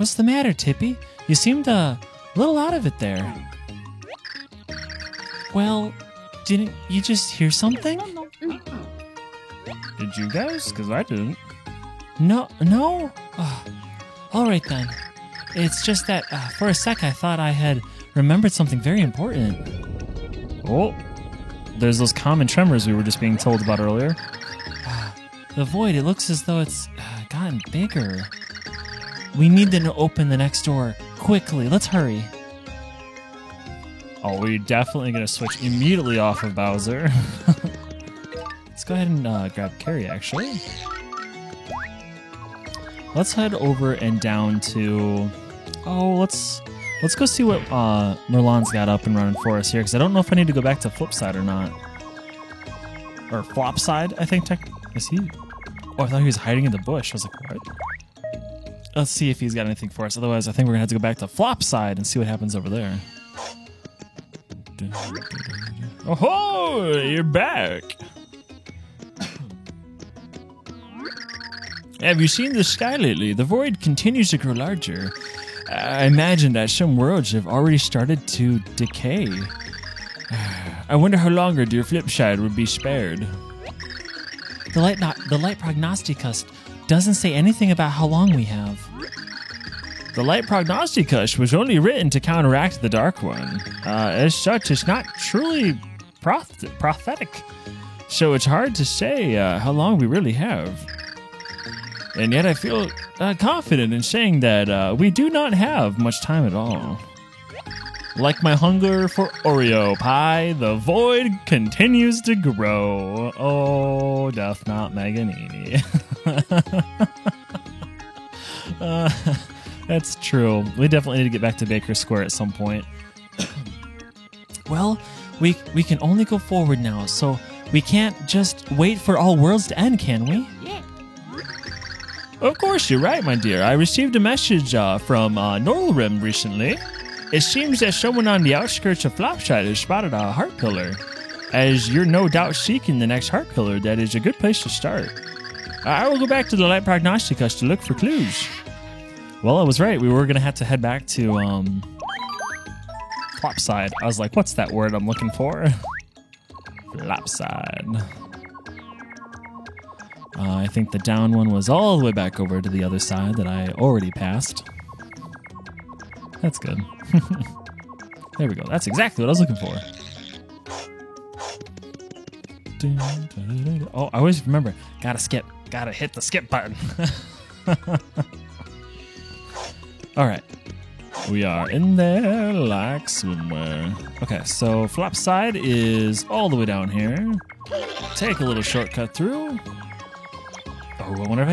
What's the matter, Tippy? You seemed a little out of it there. Well, didn't you just hear something? Did you guys? Because I didn't. No? Oh, all right then. It's just that for a sec I thought I had remembered something very important. Oh, there's those common tremors we were just being told about earlier. The void, it looks as though it's gotten bigger. We need to open the next door quickly. Let's hurry. Oh, we're definitely going to switch immediately off of Bowser. Let's go ahead and grab Carrie, actually. Let's head over and down to... Oh, let's go see what Merlon's got up and running for us here, because I don't know if I need to go back to Flipside or not. Or Flopside, I think. Is he? Oh, I thought he was hiding in the bush. I was like, what? Let's see if he's got anything for us. Otherwise, I think we're going to have to go back to Flopside and see what happens over there. Oh, you're back. Have you seen the sky lately? The void continues to grow larger. I imagine that some worlds have already started to decay. I wonder how longer dear Flipside would be spared. The light prognosticus doesn't say anything about how long we have. The light prognosticus was only written to counteract the dark one. As such, it's not truly prophetic. So it's hard to say how long we really have. And yet I feel confident in saying that we do not have much time at all. Like my hunger for Oreo pie, the void continues to grow. Oh, Duff not Meganini. That's true. We definitely need to get back to Baker Square at some point. Well, we can only go forward now, so we can't just wait for all worlds to end, can we? Yeah. Of course, you're right, my dear. I received a message from Norlrim recently. It seems that someone on the outskirts of Flopside has spotted a heart pillar. As you're no doubt seeking the next heart pillar, that is a good place to start. I will go back to the Light Prognosticus to look for clues. Well, I was right. We were going to have to head back to Flopside. I was like, what's that word I'm looking for? Flopside. I think the down one was all the way back over to the other side that I already passed. That's good. There we go. That's exactly what I was looking for. Oh, I always remember. Gotta skip. Gotta hit the skip button. All right. We are in there like somewhere. Okay, so Flopside is all the way down here. Take a little shortcut through. Oh, I wonder if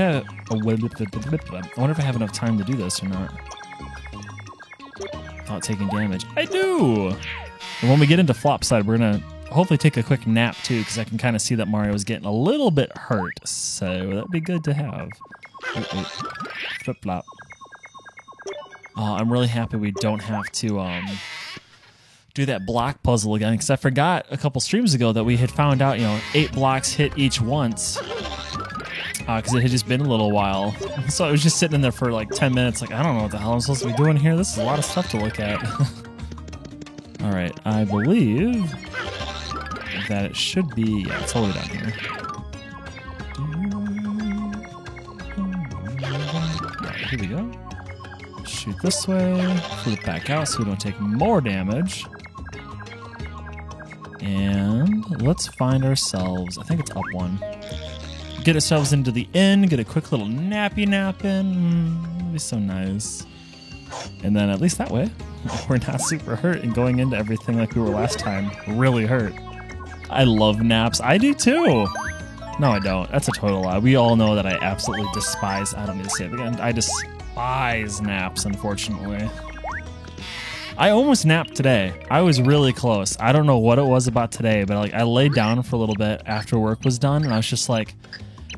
I have enough time to do this or not. Without taking damage. I do! And when we get into Flopside, we're going to hopefully take a quick nap too, because I can kind of see that Mario's getting a little bit hurt. So that'd be good to have. Flip-flop. I'm really happy we don't have to do that block puzzle again, because I forgot a couple streams ago that we had found out, 8 blocks hit each once. Because it had just been a little while. So I was just sitting in there for like 10 minutes, like, I don't know what the hell I'm supposed to be doing here. This is a lot of stuff to look at. All right, I believe that it should be, yeah, it's all the way down here. Right, here we go. Shoot this way, flip back out so we don't take more damage. And let's find ourselves, I think it's up one. Get ourselves into the inn, get a quick little nappy nap in. That'd be so nice. And then at least that way, we're not super hurt and going into everything like we were last time. Really hurt. I love naps. I do too. No, I don't. That's a total lie. We all know that I absolutely despise, I don't need to say it again. I despise naps, unfortunately. I almost napped today. I was really close. I don't know what it was about today, but I laid down for a little bit after work was done, and I was just like,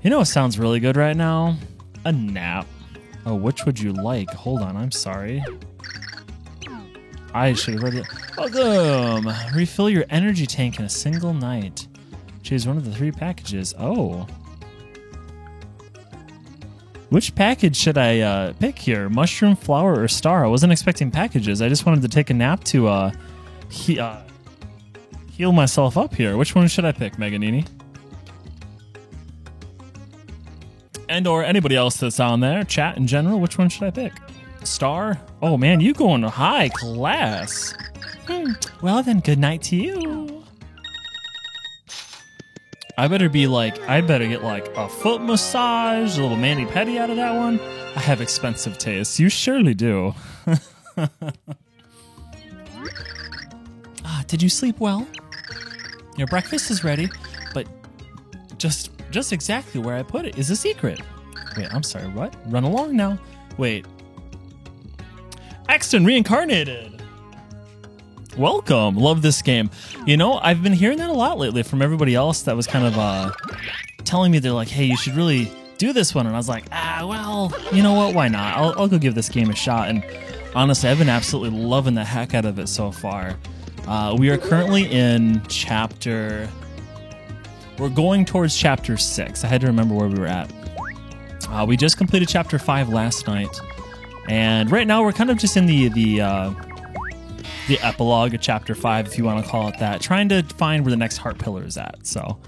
what sounds really good right now? A nap. Oh, which would you like? Hold on, I'm sorry. I should have read it. Welcome! Refill your energy tank in a single night. Choose one of the 3 packages. Oh. Which package should I pick here? Mushroom, flower, or star? I wasn't expecting packages. I just wanted to take a nap to heal myself up here. Which one should I pick, Meganini? And or anybody else that's on there, chat in general, which one should I pick? Star? Oh man, you going high class. Well then, good night to you. I better get like a foot massage, a little mani-pedi out of that one. I have expensive tastes. You surely do. Did you sleep well? Your breakfast is ready, but just exactly where I put it is a secret. Wait, I'm sorry, what? Run along now. Wait. Axton reincarnated. Welcome. Love this game. You know, I've been hearing that a lot lately from everybody else that was kind of telling me, they're like, hey, you should really do this one. And I was like, well, you know what? Why not? I'll go give this game a shot. And honestly, I've been absolutely loving the heck out of it so far. We are currently in we're going towards chapter 6. I had to remember where we were at. We just completed chapter 5 last night. And right now we're kind of just in the epilogue of chapter 5, if you want to call it that, trying to find where the next heart pillar is at. So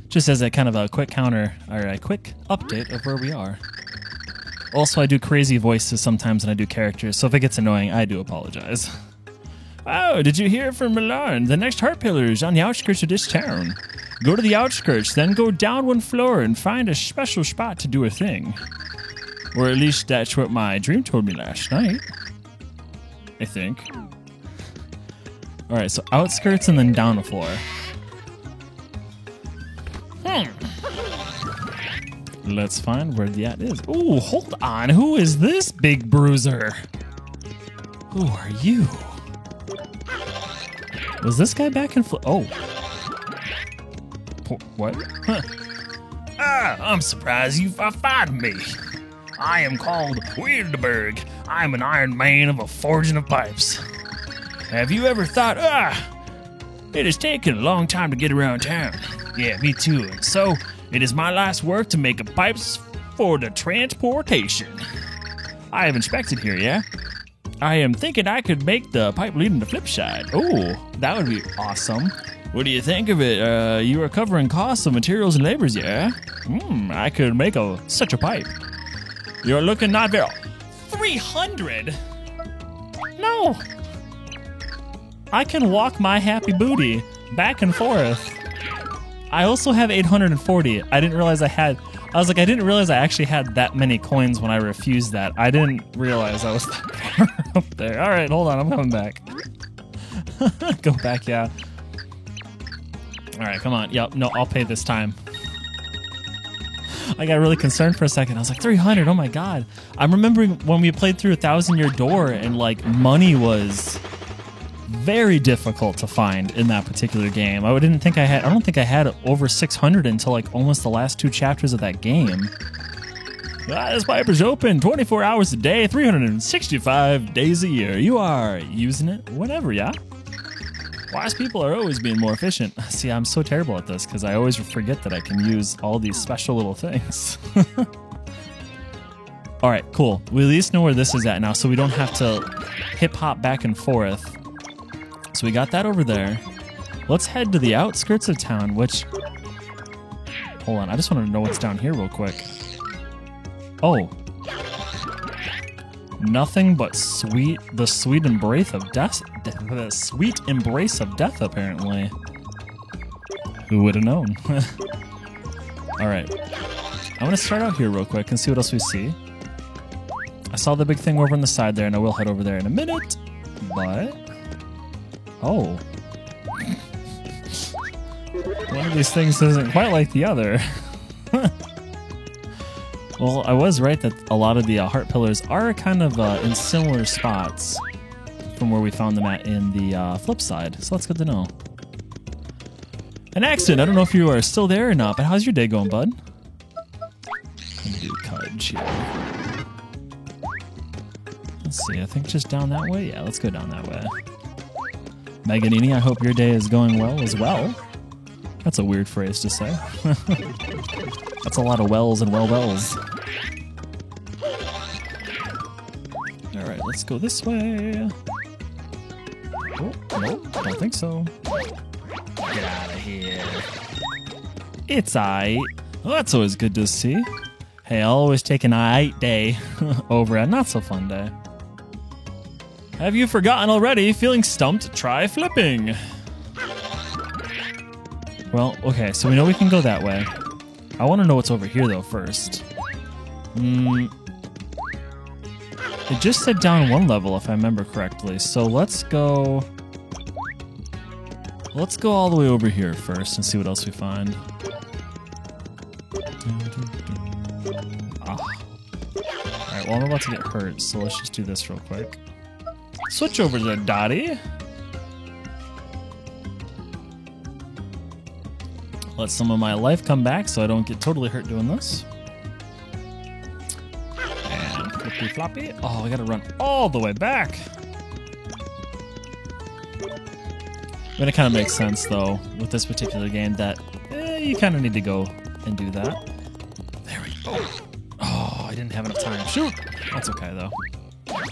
just as a kind of a quick counter, or a quick update of where we are. Also, I do crazy voices sometimes when I do characters, so if it gets annoying, I do apologize. Oh, did you hear from Milan? The next heart pillar is on the outskirts of this town. Go to the outskirts, then go down one floor and find a special spot to do a thing. Or at least that's what my dream told me last night. I think. Alright, so outskirts and then down a floor. Let's find where that is. Ooh, hold on. Who is this big bruiser? Who are you? Was this guy back in Oh. What? Huh. I'm surprised you found me. I am called Weirdberg. I'm an Iron Man of a forging of pipes. Have you ever thought, it has taken a long time to get around town. Yeah, me too. And so, it is my life's work to make pipes for the transportation. I have inspected here, yeah? I am thinking I could make the pipe leading to Flipside. Oh, that would be awesome. What do you think of it? You are covering costs of materials and labors, yeah? I could make such a pipe. You're looking not very... 300? No. I can walk my happy booty back and forth. I also have 840. I didn't realize I didn't realize I actually had that many coins when I refused that. I didn't realize I was that far up there. All right, hold on. I'm coming back. Go back, yeah. All right, come on. Yep, no, I'll pay this time. I got really concerned for a second. I was like, 300, oh my god. I'm remembering when we played through 1,000-Year Door and like money was very difficult to find in that particular game. I don't think I had over 600 until like almost the last 2 chapters of that game. This pipe is open 24 hours a day, 365 days a year. You are using it whenever, yeah? Wise people are always being more efficient. See, I'm so terrible at this because I always forget that I can use all these special little things. All right, cool. We at least know where this is at now, so we don't have to hip-hop back and forth. So we got that over there. Let's head to the outskirts of town, which... Hold on, I just want to know what's down here real quick. Oh. Nothing but the sweet embrace of death. The sweet embrace of death, apparently. Who would have known? All right. I'm going to start out here real quick and see what else we see. I saw the big thing over on the side there, and I will head over there in a minute. But... Oh. One of these things isn't quite like the other. Well, I was right that a lot of the heart pillars are kind of in similar spots from where we found them at in the flip side, so that's good to know. An accident. I don't know if you are still there or not, but how's your day going, bud? Let me do Cudge here. Let's see, I think just down that way? Yeah, let's go down that way. Meganini, I hope your day is going well as well. That's a weird phrase to say. That's a lot of wells and wells. Alright, let's go this way. Oh, nope, don't think so. Get out of here. It's aight. Well, that's always good to see. Hey, I'll always take an aight day over a not so fun day. Have you forgotten already? Feeling stumped? Try flipping. Well, okay, so we know we can go that way. I want to know what's over here, though, first. It just said down one level, if I remember correctly. So let's go... Let's go all the way over here first and see what else we find. Alright, well, I'm about to get hurt, so let's just do this real quick. Switch over to Dottie. Let some of my life come back so I don't get totally hurt doing this. And flippy floppy. Oh, I gotta run all the way back. I mean, it kind of makes sense, though, with this particular game that you kind of need to go and do that. There we go. Oh, I didn't have enough time. Shoot! That's okay, though.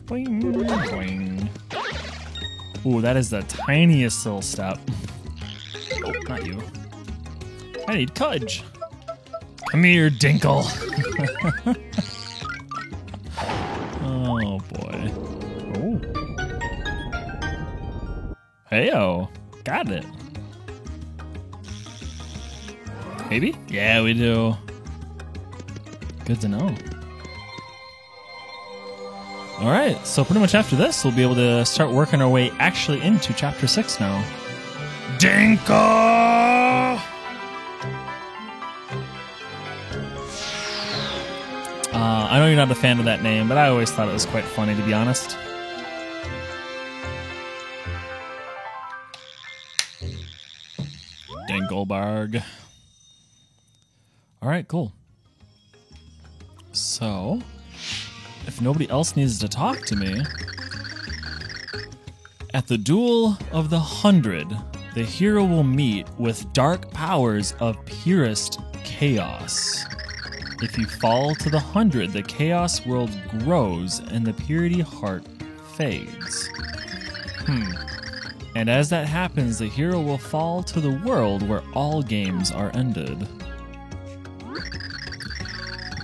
Boing, boing. Ooh, that is the tiniest little step. Oh, not you. I need Cudge. Come here, Dinkle. Oh, boy. Oh. Hey-o. Got it. Maybe? Yeah, we do. Good to know. Alright, so pretty much after this, we'll be able to start working our way actually into Chapter 6 now. Dinkle! I know you're not a fan of that name, but I always thought it was quite funny, to be honest. Dinkleberg. Alright, cool. So, if nobody else needs to talk to me, at the Duel of the 100, the hero will meet with dark powers of purest chaos. If you fall to the 100, the chaos world grows and the purity heart fades. And as that happens, the hero will fall to the world where all games are ended.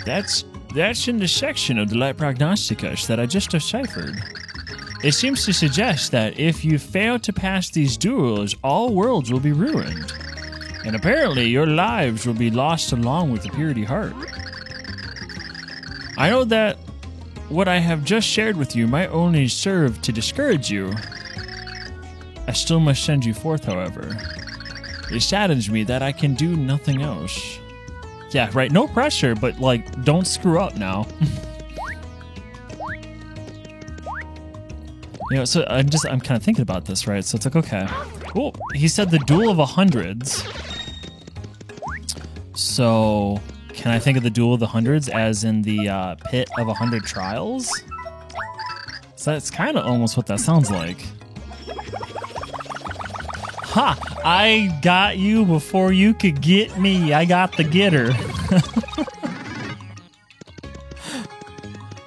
That's in the section of the Light Prognosticus that I just deciphered. It seems to suggest that if you fail to pass these duels, all worlds will be ruined. And apparently your lives will be lost along with the Purity Heart. I know that what I have just shared with you might only serve to discourage you. I still must send you forth, however. It saddens me that I can do nothing else. Yeah, right, no pressure, but, like, don't screw up now. You know, so I'm kind of thinking about this, right? So it's like, okay. Oh, he said the Duel of 100s. So, can I think of the Duel of the 100s as in the pit of 100 trials? So that's kind of almost what that sounds like. Ha! I got you before you could get me. I got the getter.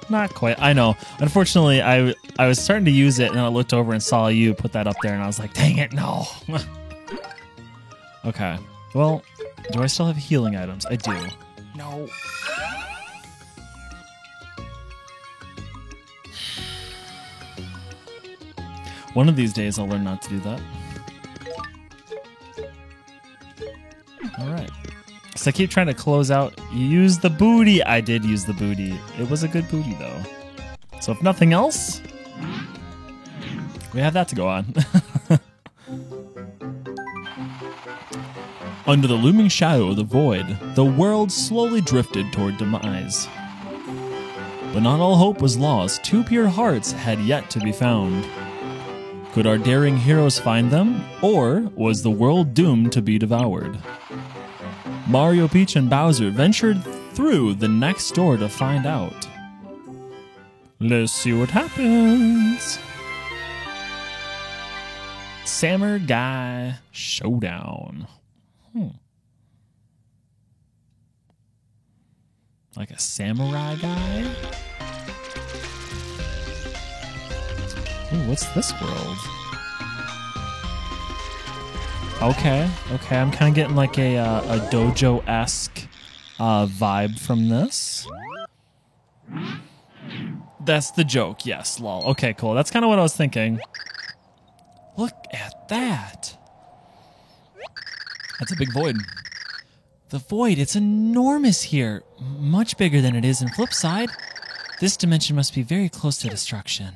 Not quite. I know. Unfortunately, I was starting to use it, and then I looked over and saw you put that up there, and I was like, dang it, no. Okay. Well, do I still have healing items? I do. No. One of these days, I'll learn not to do that. Alright. So I keep trying to close out. Use the booty. I did use the booty. It was a good booty, though. So if nothing else, we have that to go on. Under the looming shadow of the void, the world slowly drifted toward demise. But not all hope was lost. Two pure hearts had yet to be found. Could our daring heroes find them, or was the world doomed to be devoured? Mario, Peach, and Bowser ventured through the next door to find out. Let's see what happens. Samurai Showdown. Like a samurai guy? Ooh, what's this world? Okay, I'm kind of getting like a dojo-esque vibe from this. That's the joke, yes, lol. Okay, cool. That's kind of what I was thinking. Look at that. That's a big void. The void, it's enormous here. Much bigger than it is in Flipside. This dimension must be very close to destruction.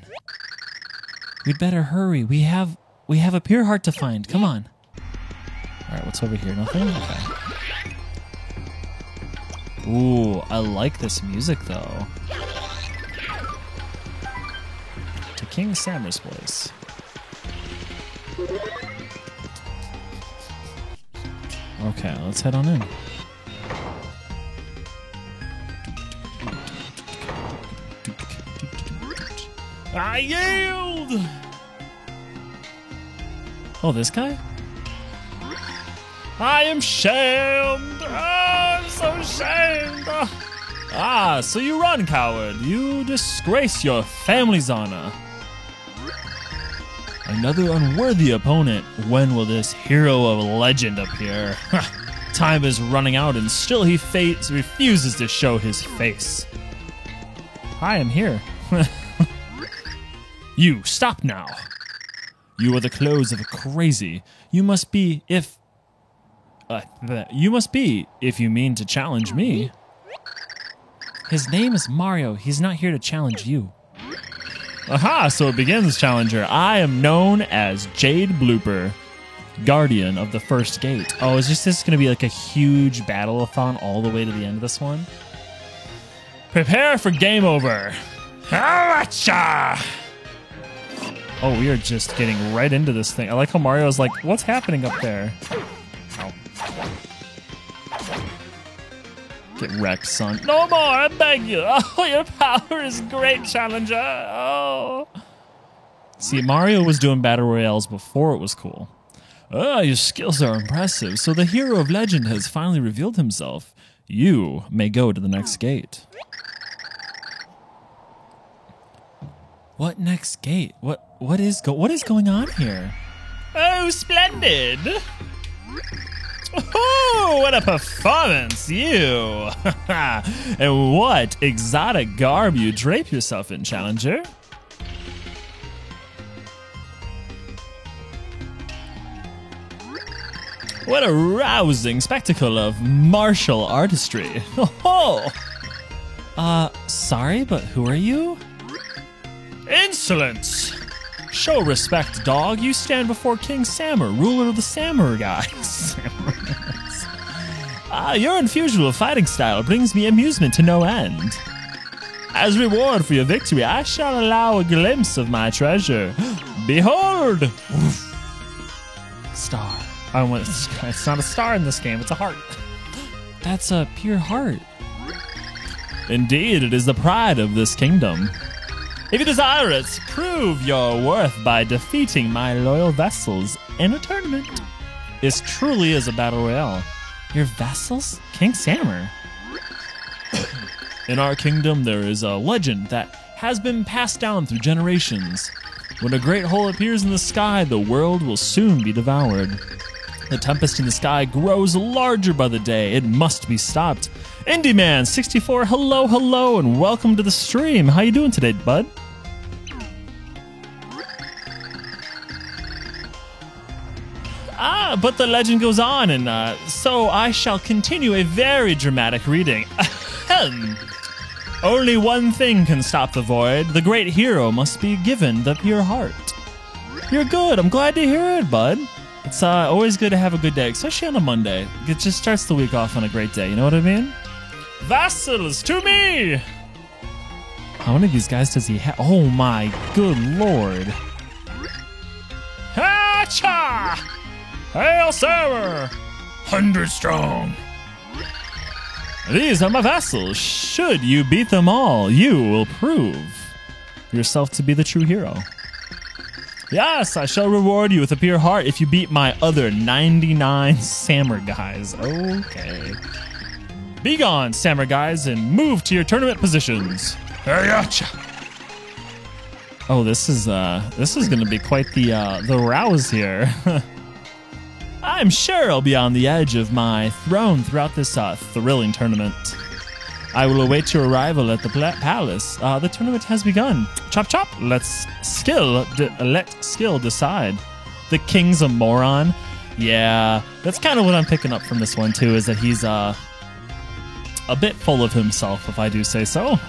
We'd better hurry. We have a pure heart to find. Come on. All right, what's over here? Nothing? Okay. Ooh, I like this music, though. To King Sammer's voice. Okay, let's head on in. I yield! Oh, this guy? I am shamed! I'm so shamed! Ah, so you run, coward. You disgrace your family's honor. Another unworthy opponent. When will this hero of legend appear? Time is running out and still he refuses to show his face. Hi, I'm here. You, stop now. You are the clothes of a crazy. You must be if you mean to challenge me. His name is Mario. He's not here to challenge you. Aha, so it begins, challenger. I am known as Jade Blooper, guardian of the first gate. Oh, is this going to be like a huge battle-a-thon all the way to the end of this one? Prepare for game over. Hacha! Oh, we are just getting right into this thing. I like how Mario's like, what's happening up there? Ow. Get wrecked, son. No more, I beg you. Oh, your power is great, challenger. Oh. See, Mario was doing battle royales before it was cool. Oh, your skills are impressive. So the hero of legend has finally revealed himself. You may go to the next gate. What next gate? What is going on here? Oh, splendid! Oh, what a performance, you! And what exotic garb you drape yourself in, challenger? What a rousing spectacle of martial artistry. Oh! Sorry, but who are you? Insolence! Show respect, dog. You stand before King Sammer, ruler of the Sammer guys. Your unusual fighting style brings me amusement to no end. As reward for your victory, I shall allow a glimpse of my treasure. Behold! Star. It's not a star in this game, it's a heart. That's a pure heart. Indeed, it is the pride of this kingdom. If you desire it, prove your worth by defeating my loyal vassals in a tournament. This truly is a battle royale. Your vassals? King Sammer. In our kingdom, there is a legend that has been passed down through generations. When a great hole appears in the sky, the world will soon be devoured. The tempest in the sky grows larger by the day. It must be stopped. IndieMan64, hello, and welcome to the stream. How you doing today, bud? But the legend goes on, and so I shall continue a very dramatic reading. Only one thing can stop the void. The great hero must be given the pure heart. You're good. I'm glad to hear it, bud. It's always good to have a good day, especially on a Monday. It just starts the week off on a great day. You know what I mean? Vassals, to me! How many of these guys does he have? Oh, my good lord. Hacha! Hail Sammer! 100 strong. These are my vassals. Should you beat them all, you will prove yourself to be the true hero. Yes, I shall reward you with a pure heart if you beat my other 99 Sammer guys. Okay. Be gone, Sammer guys, and move to your tournament positions. Oh, this is going to be quite the rouse here. I'm sure I'll be on the edge of my throne throughout this thrilling tournament. I will await your arrival at the palace. The tournament has begun. Chop chop. Let skill decide. The king's a moron. Yeah, that's kind of what I'm picking up from this one too. Is that he's a bit full of himself, if I do say so.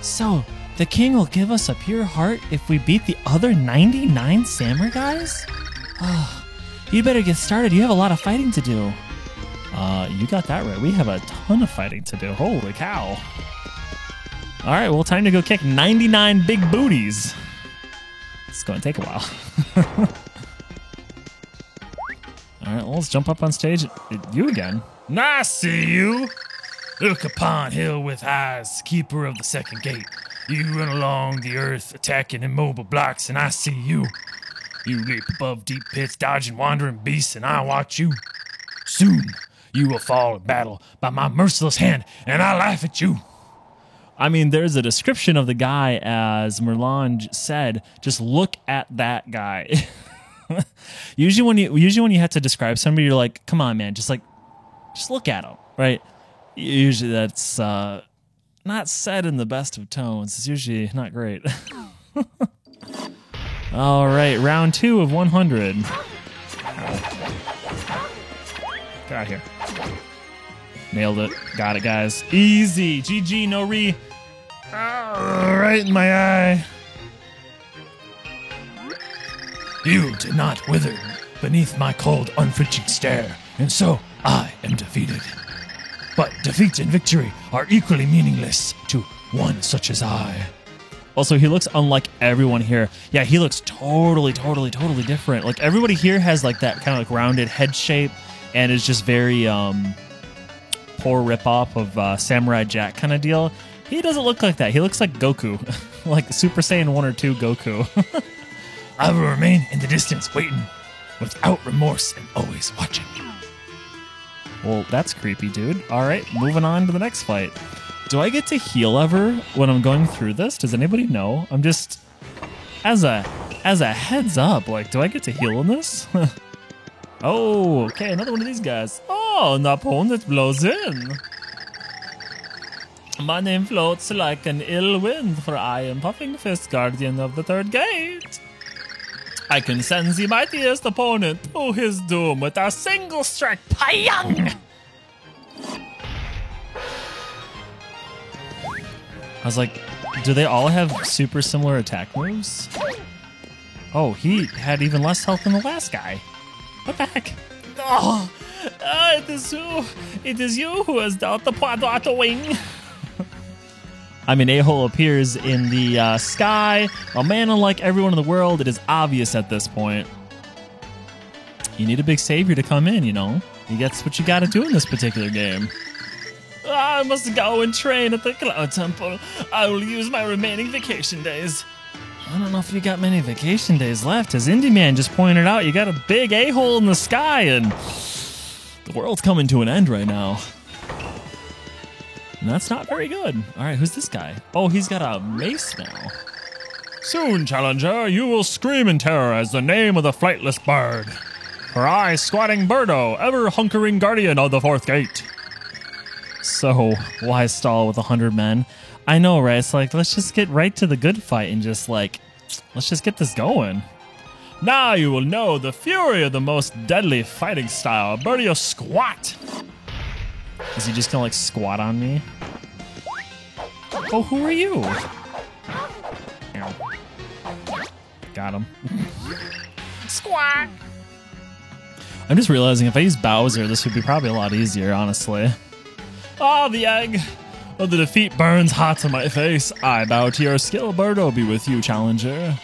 So the king will give us a pure heart if we beat the other 99 samurai guys. You better get started. You have a lot of fighting to do. You got that right. We have a ton of fighting to do. Holy cow. All right, well, time to go kick 99 big booties. It's going to take a while. All right, well, let's jump up on stage. You again. I see you. Look upon hill with eyes, keeper of the second gate. You run along the earth, attacking immobile blocks, and I see you. You leap above deep pits, dodging wandering beasts, and I watch you. Soon, you will fall in battle by my merciless hand, and I laugh at you. I mean, there's a description of the guy, as Merlon said. Just look at that guy. Usually when you have to describe somebody, you're like, come on, man, just look at him, right? Usually that's not said in the best of tones. It's usually not great. All right, round 2 of 100. Get out of here. Nailed it. Got it, guys. Easy. GG, no re. Right in my eye. You did not wither beneath my cold, unflinching stare, and so I am defeated. But defeat and victory are equally meaningless to one such as I. Also, he looks unlike everyone here. Yeah, he looks totally different. Like, everybody here has, like, that kind of, like, rounded head shape and is just very, poor ripoff of Samurai Jack kind of deal. He doesn't look like that. He looks like Goku. Like Super Saiyan 1 or 2 Goku. I will remain in the distance, waiting, without remorse and always watching. Well, that's creepy, dude. All right, moving on to the next fight. Do I get to heal ever when I'm going through this? Does anybody know? I'm just, as a heads up, like, do I get to heal in this? Oh, okay, another one of these guys. Oh, an opponent blows in. My name floats like an ill wind, for I am Puffing Fist, guardian of the third gate. I can send the mightiest opponent to his doom with a single strike. Payang! I was like, do they all have super similar attack moves? Oh, he had even less health than the last guy. What the heck? Oh, it is you who has dealt the Quadrato wing. I mean, A-hole appears in the sky. A man unlike everyone in the world, it is obvious at this point. You need a big savior to come in, you know? That's what you gotta do in this particular game. I must go and train at the Cloud Temple. I will use my remaining vacation days. I don't know if you got many vacation days left. As Indie Man just pointed out, you got a big a-hole in the sky, and the world's coming to an end right now. And that's not very good. All right, who's this guy? Oh, he's got a mace now. Soon, challenger, you will scream in terror as the name of the flightless bird. For I, squatting Birdo, ever hunkering guardian of the fourth gate. So, why stall with 100 men? I know, right? It's like, let's just get right to the good fight and just, like, let's just get this going. Now you will know the fury of the most deadly fighting style, Birdio Squat. Is he just gonna, like, squat on me? Oh, who are you? Got him. Squat! I'm just realizing if I use Bowser, this would be probably a lot easier, honestly. Ah, the egg! Oh, the defeat burns hot on my face. I bow to your skill. Birdo be with you, challenger.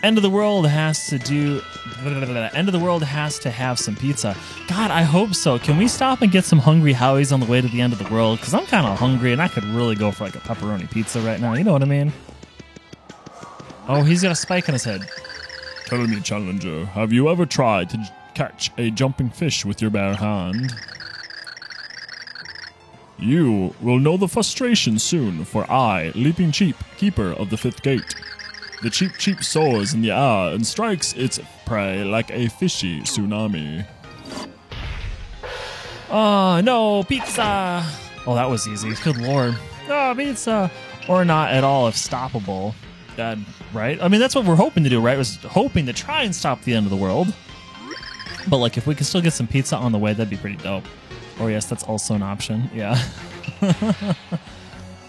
End of the world has to do... End of the world has to have some pizza. God, I hope so. Can we stop and get some Hungry Howies on the way to the end of the world? Because I'm kind of hungry and I could really go for like a pepperoni pizza right now. You know what I mean? Oh, he's got a spike in his head. Tell me, challenger, have you ever tried to catch a jumping fish with your bare hand? You will know the frustration soon, for I, Leaping Cheap, keeper of the fifth gate, The cheap soars in the air and strikes its prey like a fishy tsunami. Oh, no, pizza! Oh, that was easy. Good lord. Oh, pizza! Or not at all if stoppable. Right? I mean, that's what we're hoping to do, right? Was hoping to try and stop the end of the world. But, like, if we could still get some pizza on the way, that'd be pretty dope. Or, yes, that's also an option. Yeah.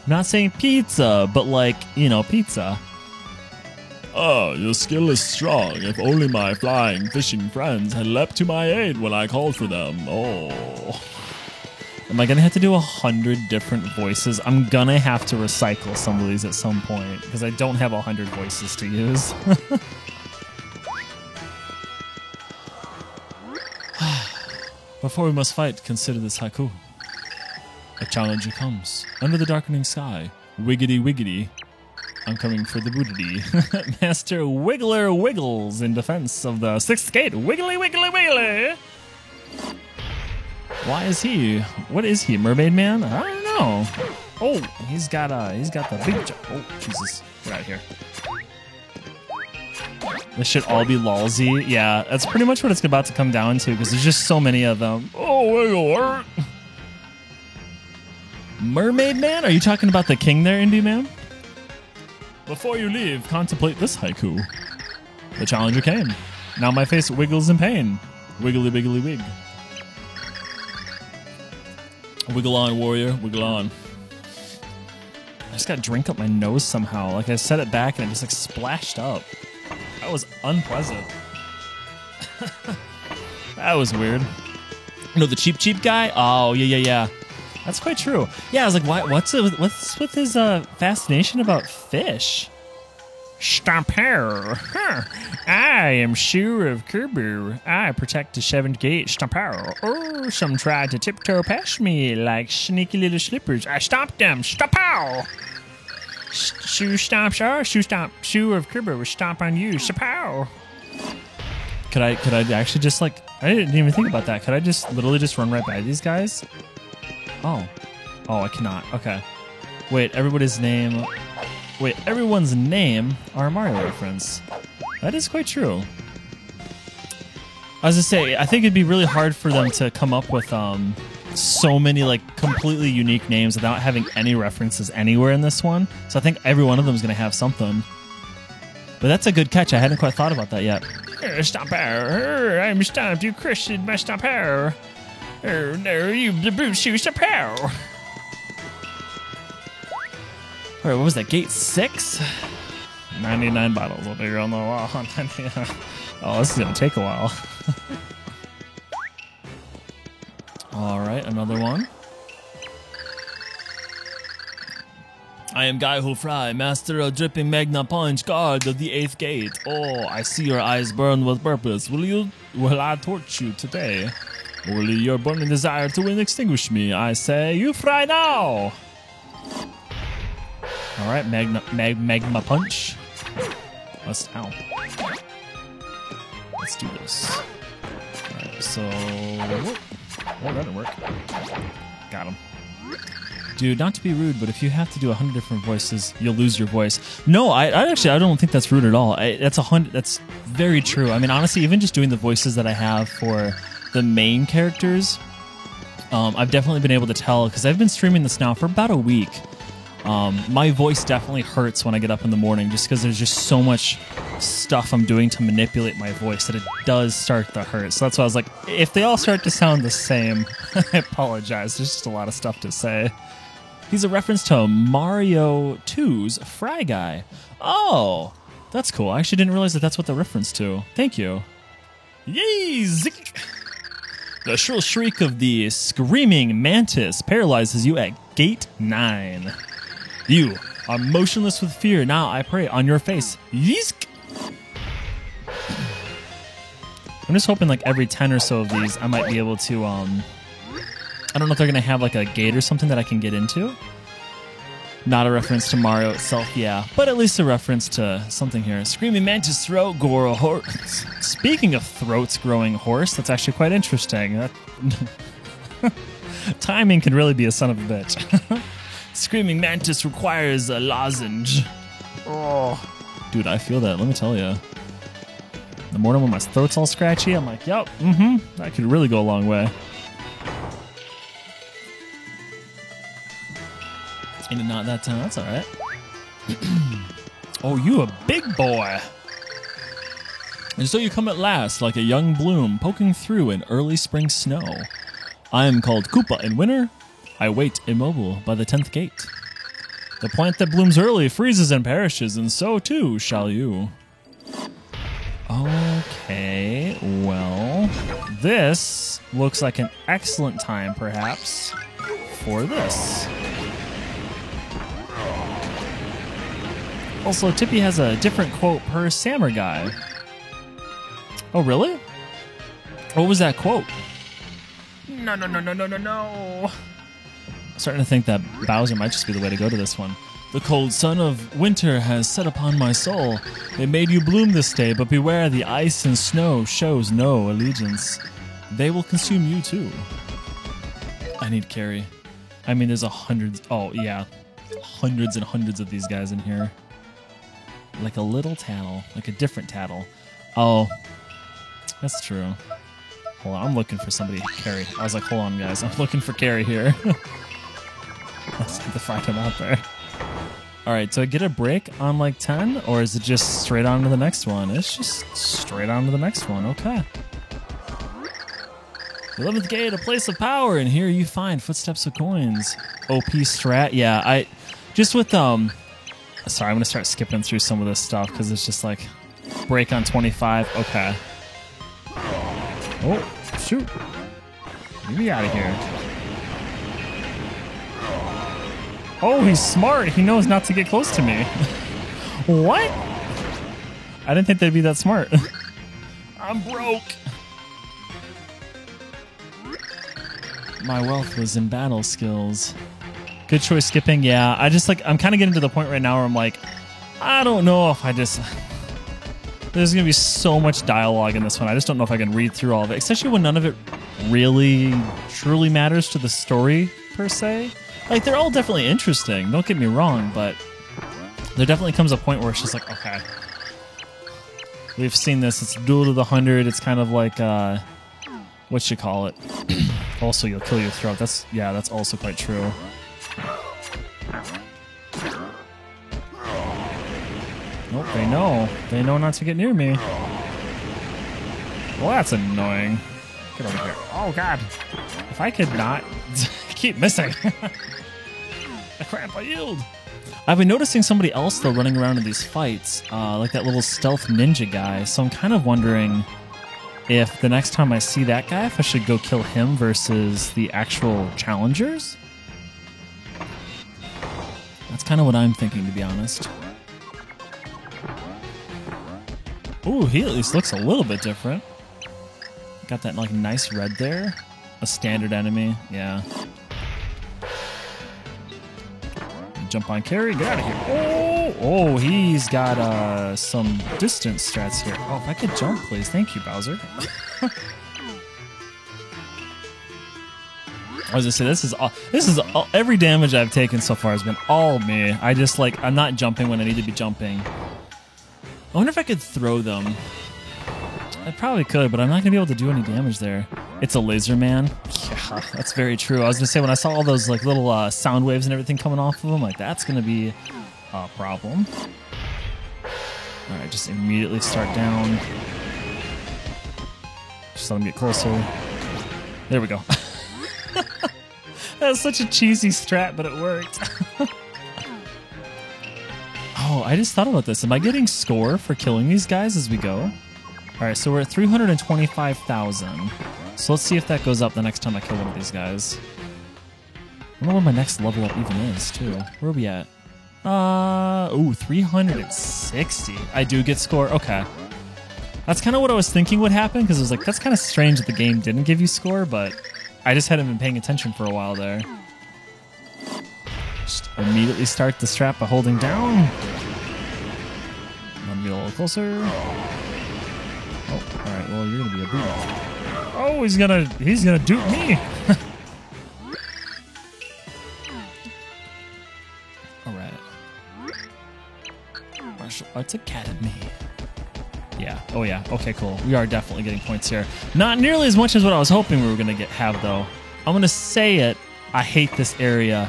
Not saying pizza, but, like, you know, pizza. Oh, your skill is strong. If only my flying, fishing friends had leapt to my aid when I called for them. Oh. Am I going to have to do 100 different voices? I'm going to have to recycle some of these at some point because I don't have 100 voices to use. Before we must fight, consider this haiku. A challenger comes. Under the darkening sky, wiggity wiggity, I'm coming for the bootity. Master Wiggler wiggles in defense of the sixth gate. Wiggly wiggly wiggly! Why is he? What is he? Mermaid Man? I don't know. Oh, he's got the big jump. Oh, Jesus. Get out of here. This should all be lolsy. Yeah, that's pretty much what it's about to come down to because there's just so many of them. Oh, wiggle. Mermaid Man? Are you talking about the king there, Indie Man? Before you leave, contemplate this haiku. The challenger came. Now my face wiggles in pain. Wiggly wiggly wig. Wiggle on, warrior. Wiggle on. I just got drink up my nose somehow. Like I set it back and it just like splashed up. That was unpleasant. That was weird. No, the cheap guy? Oh, yeah. That's quite true. Yeah, I was like, what's with his fascination about fish? Stamper. Huh. I am sure of Kerber. I protect the seventh gate. Stamper. Oh, some tried to tiptoe past me like sneaky little slippers. I stomped them. Stampow. Shoe stomps are shoe stomp. Shoe of Kerber will stomp on you. Stampow. Could I actually just like? I didn't even think about that. Could I just literally just run right by these guys? Oh, I cannot. Okay. Wait, everyone's name are a Mario reference. That is quite true. I was gonna say, I think it'd be really hard for them to come up with so many like completely unique names without having any references anywhere in this one. So I think every one of them is gonna have something. But that's a good catch. I hadn't quite thought about that yet. Stomper, I'm stomped. You crushed my stomper. No, you the boot shoe stomper. All right, what was that? Gate 6? 99 bottles will be on the wall. Oh, this is going to take a while. All right, another one. I am Guy Ho Fry, master of dripping Magna Punch, guard of the 8th gate. Oh, I see your eyes burn with purpose. Will I torch you today? Or will your burning desire to win extinguish me? I say, you fry now! All right, Magma Punch. Ow. Let's do this. All right, so... Oh, that didn't work. Got him. Dude, not to be rude, but if you have to do 100 different voices, you'll lose your voice. No, I don't think that's rude at all. That's very true. I mean, honestly, even just doing the voices that I have for the main characters, I've definitely been able to tell, because I've been streaming this now for about a week. My voice definitely hurts when I get up in the morning just because there's just so much stuff I'm doing to manipulate my voice that it does start to hurt. So that's why I was like, if they all start to sound the same, I apologize. There's just a lot of stuff to say. He's a reference to Mario 2's Fry Guy. Oh, that's cool. I actually didn't realize that that's what the reference to. Thank you. Yay! Zik! The shrill shriek of the screaming mantis paralyzes you at Gate 9. You are motionless with fear. Now I pray on your face. Yeesk! I'm just hoping like every 10 or so of these I might be able to, I don't know if they're going to have like a gate or something that I can get into. Not a reference to Mario itself, yeah, but at least a reference to something here. Screaming mantis throat grow a horse. Speaking of throats growing horse, that's actually quite interesting. Timing can really be a son of a bitch. Screaming mantis requires a lozenge. Oh. Dude, I feel that. Let me tell you. The morning when my throat's all scratchy, I'm like, yep, that could really go a long way. Ain't it not that time? That's all right. Oh, you a big boy. And so you come at last, like a young bloom poking through an early spring snow. I am called Koopa in winter. I wait immobile by the 10th gate. The plant that blooms early freezes and perishes, and so too shall you. Okay, well, this looks like an excellent time, perhaps, for this. Also, Tippy has a different quote per samurai. Oh, really? What was that quote? No. I'm starting to think that Bowser might just be the way to go to this one. The cold sun of winter has set upon my soul. It made you bloom this day, but beware, the ice and snow shows no allegiance. They will consume you too. I need Carrie. I mean, there's hundreds and hundreds of these guys in here. Like a little tattle, like a different tattle. Oh, that's true. Hold on, I'm looking for somebody. Carrie. I was like, hold on, guys. I'm looking for Carrie here. Let's get to find him out there. All right, so I get a break on like 10, or is it just straight on to the next one? It's just straight on to the next one. Okay. 11th gate, a place of power, and here you find footsteps of coins. OP strat. Yeah, I just with sorry, I'm gonna start skipping through some of this stuff because it's just like break on 25. Okay. Oh, shoot. Get me out of here. Oh, he's smart. He knows not to get close to me. What? I didn't think they'd be that smart. I'm broke. My wealth was in battle skills. Good choice skipping. Yeah, I'm kind of getting to the point right now where I'm like, I don't know if there's going to be so much dialogue in this one. I just don't know if I can read through all of it, especially when none of it really, truly matters to the story, per se. Like, they're all definitely interesting, don't get me wrong, but there definitely comes a point where it's just like, okay, we've seen this, it's Duel to the 100, it's kind of like, what you call it? Also, you'll kill your throat. That's also quite true. Nope, they know not to get near me. Well, that's annoying. Get over here. Oh, God. If I could not keep missing. Crap, I yield. I've been noticing somebody else, though, running around in these fights, like that little stealth ninja guy. So I'm kind of wondering if the next time I see that guy, if I should go kill him versus the actual challengers. That's kind of what I'm thinking, to be honest. Ooh, he at least looks a little bit different. Got that like nice red there. A standard enemy, yeah. Jump on Carrie, get out of here. Oh, he's got some distance strats here. Oh, if I could jump, please. Thank you, Bowser. I was gonna say, this is all, every damage I've taken so far has been all me. I'm not jumping when I need to be jumping. I wonder if I could throw them. I probably could, but I'm not gonna be able to do any damage there. It's a laser man. Yeah, that's very true. I was gonna say, when I saw all those like little sound waves and everything coming off of them, like that's gonna be a problem. All right, just immediately start down. Just let him get closer. There we go. That was such a cheesy strat, but it worked. Oh, I just thought about this. Am I getting score for killing these guys as we go? All right, so we're at 325,000. So let's see if that goes up the next time I kill one of these guys. I don't know what my next level up even is, too. Where are we at? 360. I do get score. Okay. That's kind of what I was thinking would happen, because it was like, that's kind of strange that the game didn't give you score, but I just hadn't been paying attention for a while there. Just immediately start the strap by holding down. Let me get a little closer. Oh, all right. Well, you're gonna be a boot. Oh, he's gonna dupe me. All right. Arts Academy. Yeah. Oh, yeah. Okay, cool. We are definitely getting points here. Not nearly as much as what I was hoping we were going to have, though. I'm going to say it. I hate this area.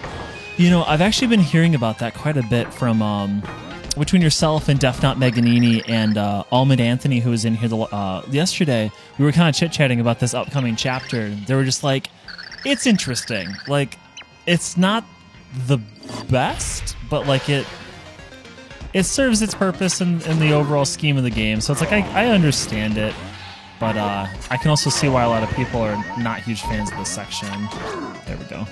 You know, I've actually been hearing about that quite a bit from between yourself and Def Not Meganini and Almond Anthony, who was in here yesterday. We were kind of chit-chatting about this upcoming chapter. They were just like, it's interesting. Like, it's not the best, but like it serves its purpose in the overall scheme of the game. So it's like I understand it, but I can also see why a lot of people are not huge fans of this section. There we go.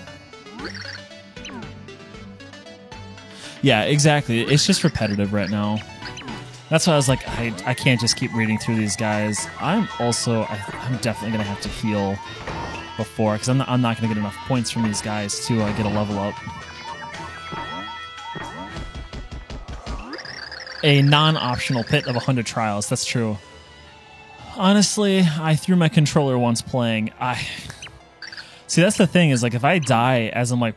Yeah, exactly. It's just repetitive right now. That's why I was like, I can't just keep reading through these guys. I'm definitely gonna have to heal before, because I'm not gonna get enough points from these guys to get a level up. A non-optional pit of 100 trials. That's true. Honestly, I threw my controller once playing. See, that's the thing, is like if I die as I'm like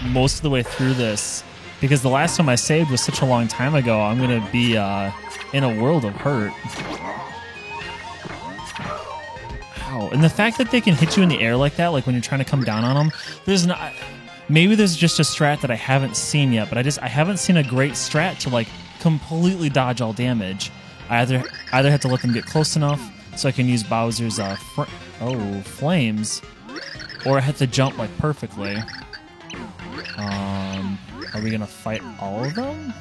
most of the way through this, because the last time I saved was such a long time ago, I'm gonna be in a world of hurt. Ow. And the fact that they can hit you in the air like that, like when you're trying to come down on them, maybe there's just a strat that I haven't seen yet, but I haven't seen a great strat to like completely dodge all damage. I either have to let them get close enough so I can use Bowser's flames, or I have to jump like perfectly. Are we gonna fight all of them?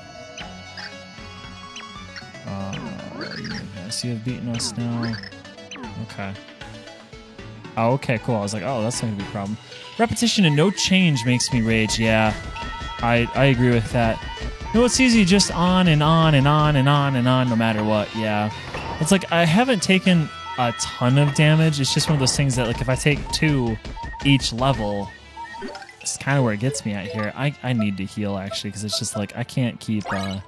Yes, you have beaten us now. Okay. Oh, okay, cool. I was like, oh, that's not gonna be a problem. Repetition and no change makes me rage. Yeah, I agree with that. No, it's easy, just on and on and on and on and on, no matter what. Yeah, it's like I haven't taken a ton of damage. It's just one of those things that, like, if I take 2 each level, it's kind of where it gets me at here. I need to heal actually, because it's just like I can't keep going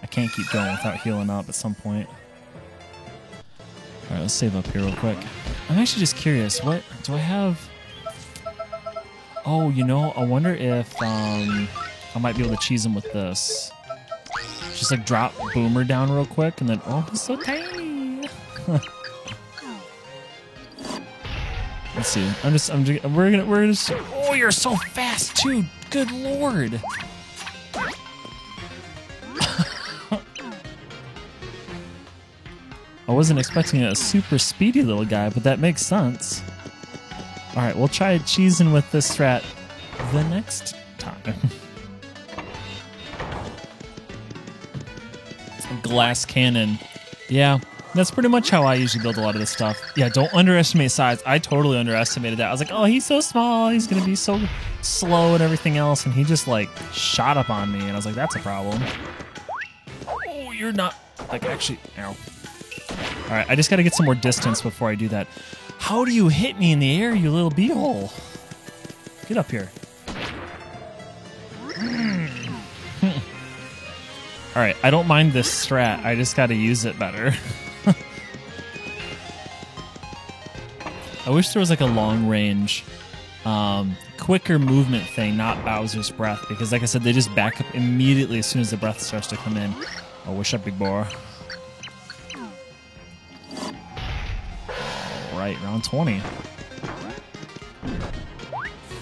without healing up at some point. All right, let's save up here real quick. I'm actually just curious. What do I have? Oh, you know, I wonder if I might be able to cheese him with this. Just like drop Boomer down real quick, and then he's so tiny. Let's see. We're gonna. Oh, you're so fast too. Good lord. I wasn't expecting a super speedy little guy, but that makes sense. All right, we'll try cheesing with this strat the next time. Glass cannon. Yeah, that's pretty much how I usually build a lot of this stuff. Yeah, don't underestimate size. I totally underestimated that. I was like, oh, he's so small. He's going to be so slow and everything else. And he just, like, shot up on me. And I was like, that's a problem. Oh, you're not... Like, actually... Ow. All right, I just got to get some more distance before I do that. How do you hit me in the air, you little beehole? Get up here. All right, I don't mind this strat. I just got to use it better. I wish there was like a long range, quicker movement thing, not Bowser's breath, because like I said, they just back up immediately as soon as the breath starts to come in. Oh, wish up, big boy. All right, round 20.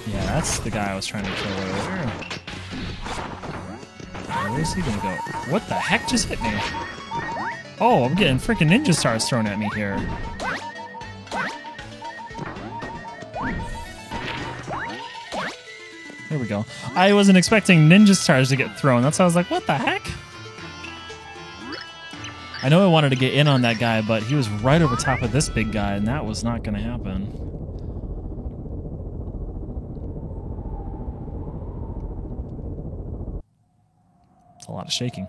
Yeah, that's the guy I was trying to kill earlier. Where's he gonna go? What the heck just hit me? Oh, I'm getting freaking ninja stars thrown at me here. There we go. I wasn't expecting ninja stars to get thrown. That's why I was like, what the heck? I know I wanted to get in on that guy, but he was right over top of this big guy, and that was not gonna happen. A lot of shaking.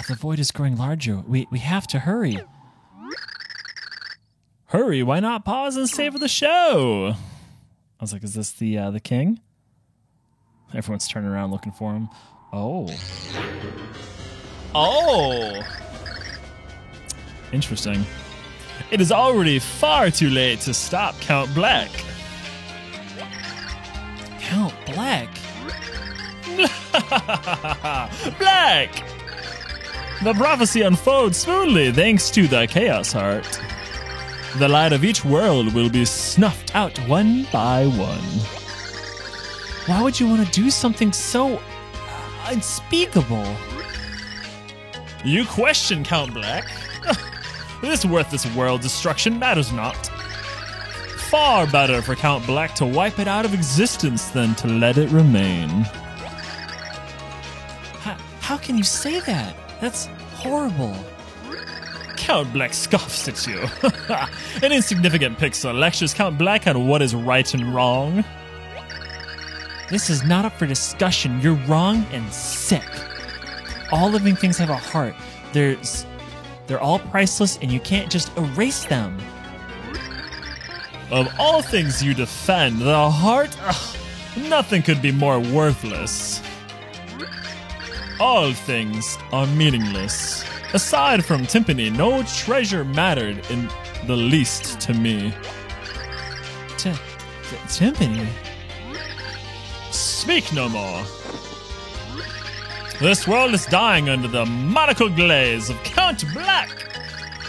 The void is growing larger. We have to hurry. Hurry, why not pause and savor the show? I was like, is this the king? Everyone's turning around looking for him. Oh. Interesting. It is already far too late to stop Count Black. Count Black? Black! The prophecy unfolds smoothly thanks to the Chaos Heart. The light of each world will be snuffed out one by one. Why would you want to do something so unspeakable? You question, Count Black. This worthless world destruction matters not. Far better for Count Black to wipe it out of existence than to let it remain. How can you say that? That's horrible. Count Black scoffs at you. An insignificant pixel lectures Count Black on what is right and wrong. This is not up for discussion. You're wrong and sick. All living things have a heart. They're all priceless, and you can't just erase them. Of all things you defend, the heart? Ugh, nothing could be more worthless. All things are meaningless. Aside from Timpani, no treasure mattered in the least to me. Timpani? Speak no more. This world is dying under the monocle glaze of Count Black.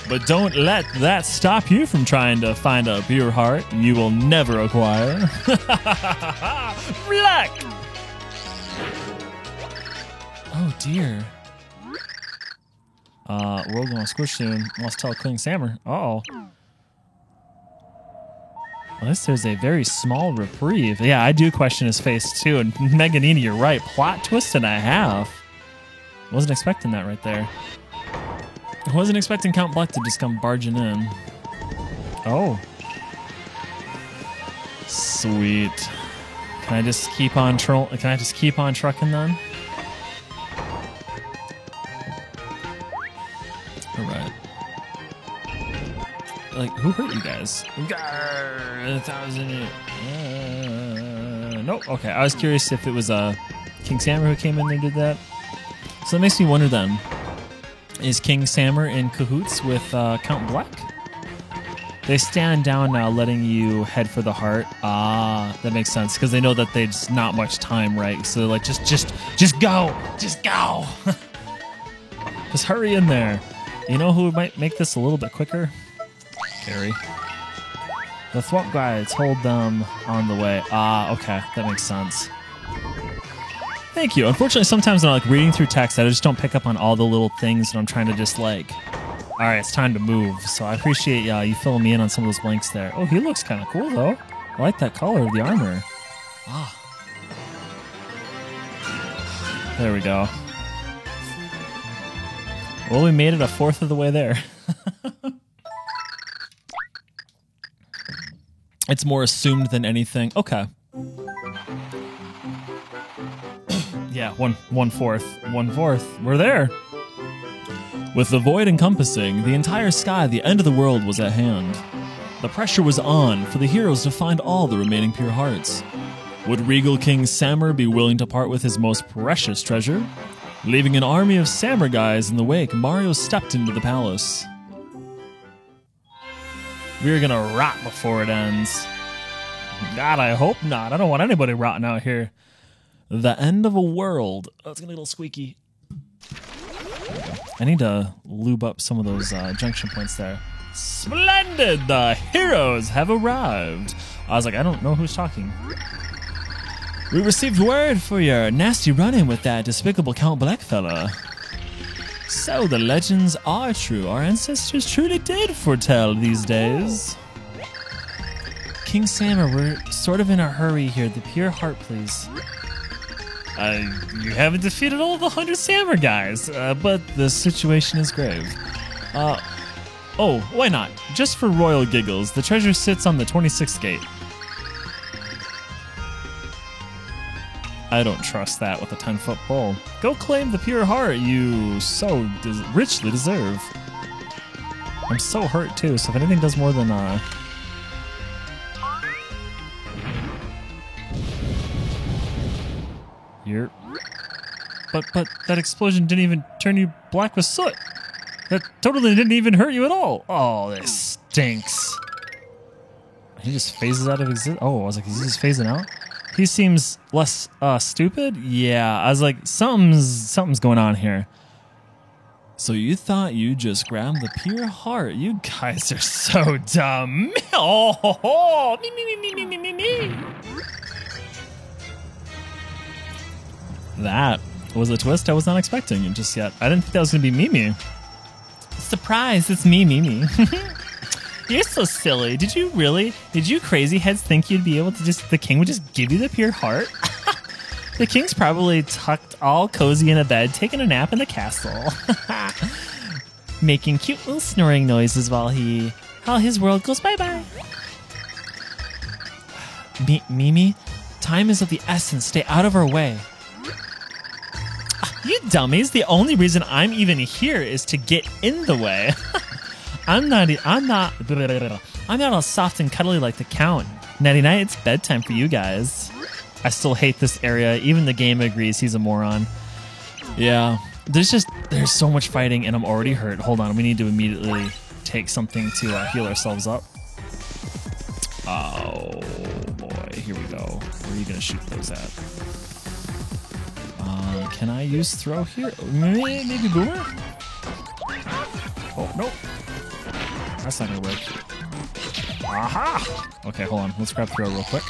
But don't let that stop you from trying to find a pure heart you will never acquire. Black! Oh dear. World gonna squish soon. Let's tell King Sammer. Uh-oh. Unless there's a very small reprieve. Yeah, I do question his face too. And Meganini, you're right. Plot twist and a half. Wasn't expecting that right there. I wasn't expecting Count Black to just come barging in. Oh. Sweet. Can I just keep on trucking then? Alright. Like, who hurt you guys? Nope. Okay, I was curious if it was King Sammer who came in and did that. So that makes me wonder then, is King Sammer in cahoots with Count Black? They stand down now, letting you head for the heart. Ah, that makes sense, because they know that there's not much time, right? So they're like, just go! Just go! Just hurry in there. You know who might make this a little bit quicker? Gary. The Thwomp guides hold them on the way. Ah, okay, that makes sense. Thank you. Unfortunately, sometimes when I'm like reading through text, I just don't pick up on all the little things, and I'm trying to just like, all right, it's time to move. So I appreciate you filling me in on some of those blanks there. Oh, he looks kind of cool though. I like that color of the armor. Ah, there we go. Well, we made it a fourth of the way there. It's more assumed than anything. Okay. Yeah, one fourth. We're there. With the void encompassing the entire sky, the end of the world was at hand. The pressure was on for the heroes to find all the remaining pure hearts. Would regal King Sammer be willing to part with his most precious treasure? Leaving an army of Sammer guys in the wake, Mario stepped into the palace. We're gonna rot before it ends. God, I hope not. I don't want anybody rotting out here. The end of a world. Oh, it's gonna be a little squeaky. I need to lube up some of those junction points there. Splendid! The heroes have arrived. I was like, I don't know who's talking. We received word for your nasty run-in with that despicable Count Black fella. So the legends are true. Our ancestors truly did foretell these days. King Sammer, we're sort of in a hurry here. The pure heart, please. You haven't defeated all the 100 Sammer guys, but the situation is grave. Oh, why not? Just for royal giggles, the treasure sits on the 26th gate. I don't trust that with a 10-foot pole. Go claim the pure heart you so richly deserve. I'm so hurt too, so if anything does more than You're... But that explosion didn't even turn you black with soot. That totally didn't even hurt you at all. Oh, this stinks. He just phases out of existence. Oh, I was like, is he just phasing out? He seems less stupid. Yeah, I was like, something's going on here. So you thought you just grabbed the pure heart? You guys are so dumb. Oh, me. That was a twist I was not expecting just yet. I didn't think that was gonna be Mimi. Surprise! It's me, Mimi. You're so silly. Did you crazy heads think you'd be able to the king would just give you the pure heart? The king's probably tucked all cozy in a bed, taking a nap in the castle. Making cute little snoring noises while his world goes bye-bye. Mimi, time is of the essence. Stay out of our way. You dummies, the only reason I'm even here is to get in the way. I'm not all soft and cuddly like the Count. Nighty night, it's bedtime for you guys. I still hate this area. Even the game agrees he's a moron. Yeah, there's so much fighting and I'm already hurt. Hold on, we need to immediately take something to heal ourselves up. Oh boy, here we go. Where are you gonna shoot those at? Can I use throw here? Maybe boomer? Oh, nope. That's not gonna work. Aha! Okay, hold on. Let's grab throw real quick.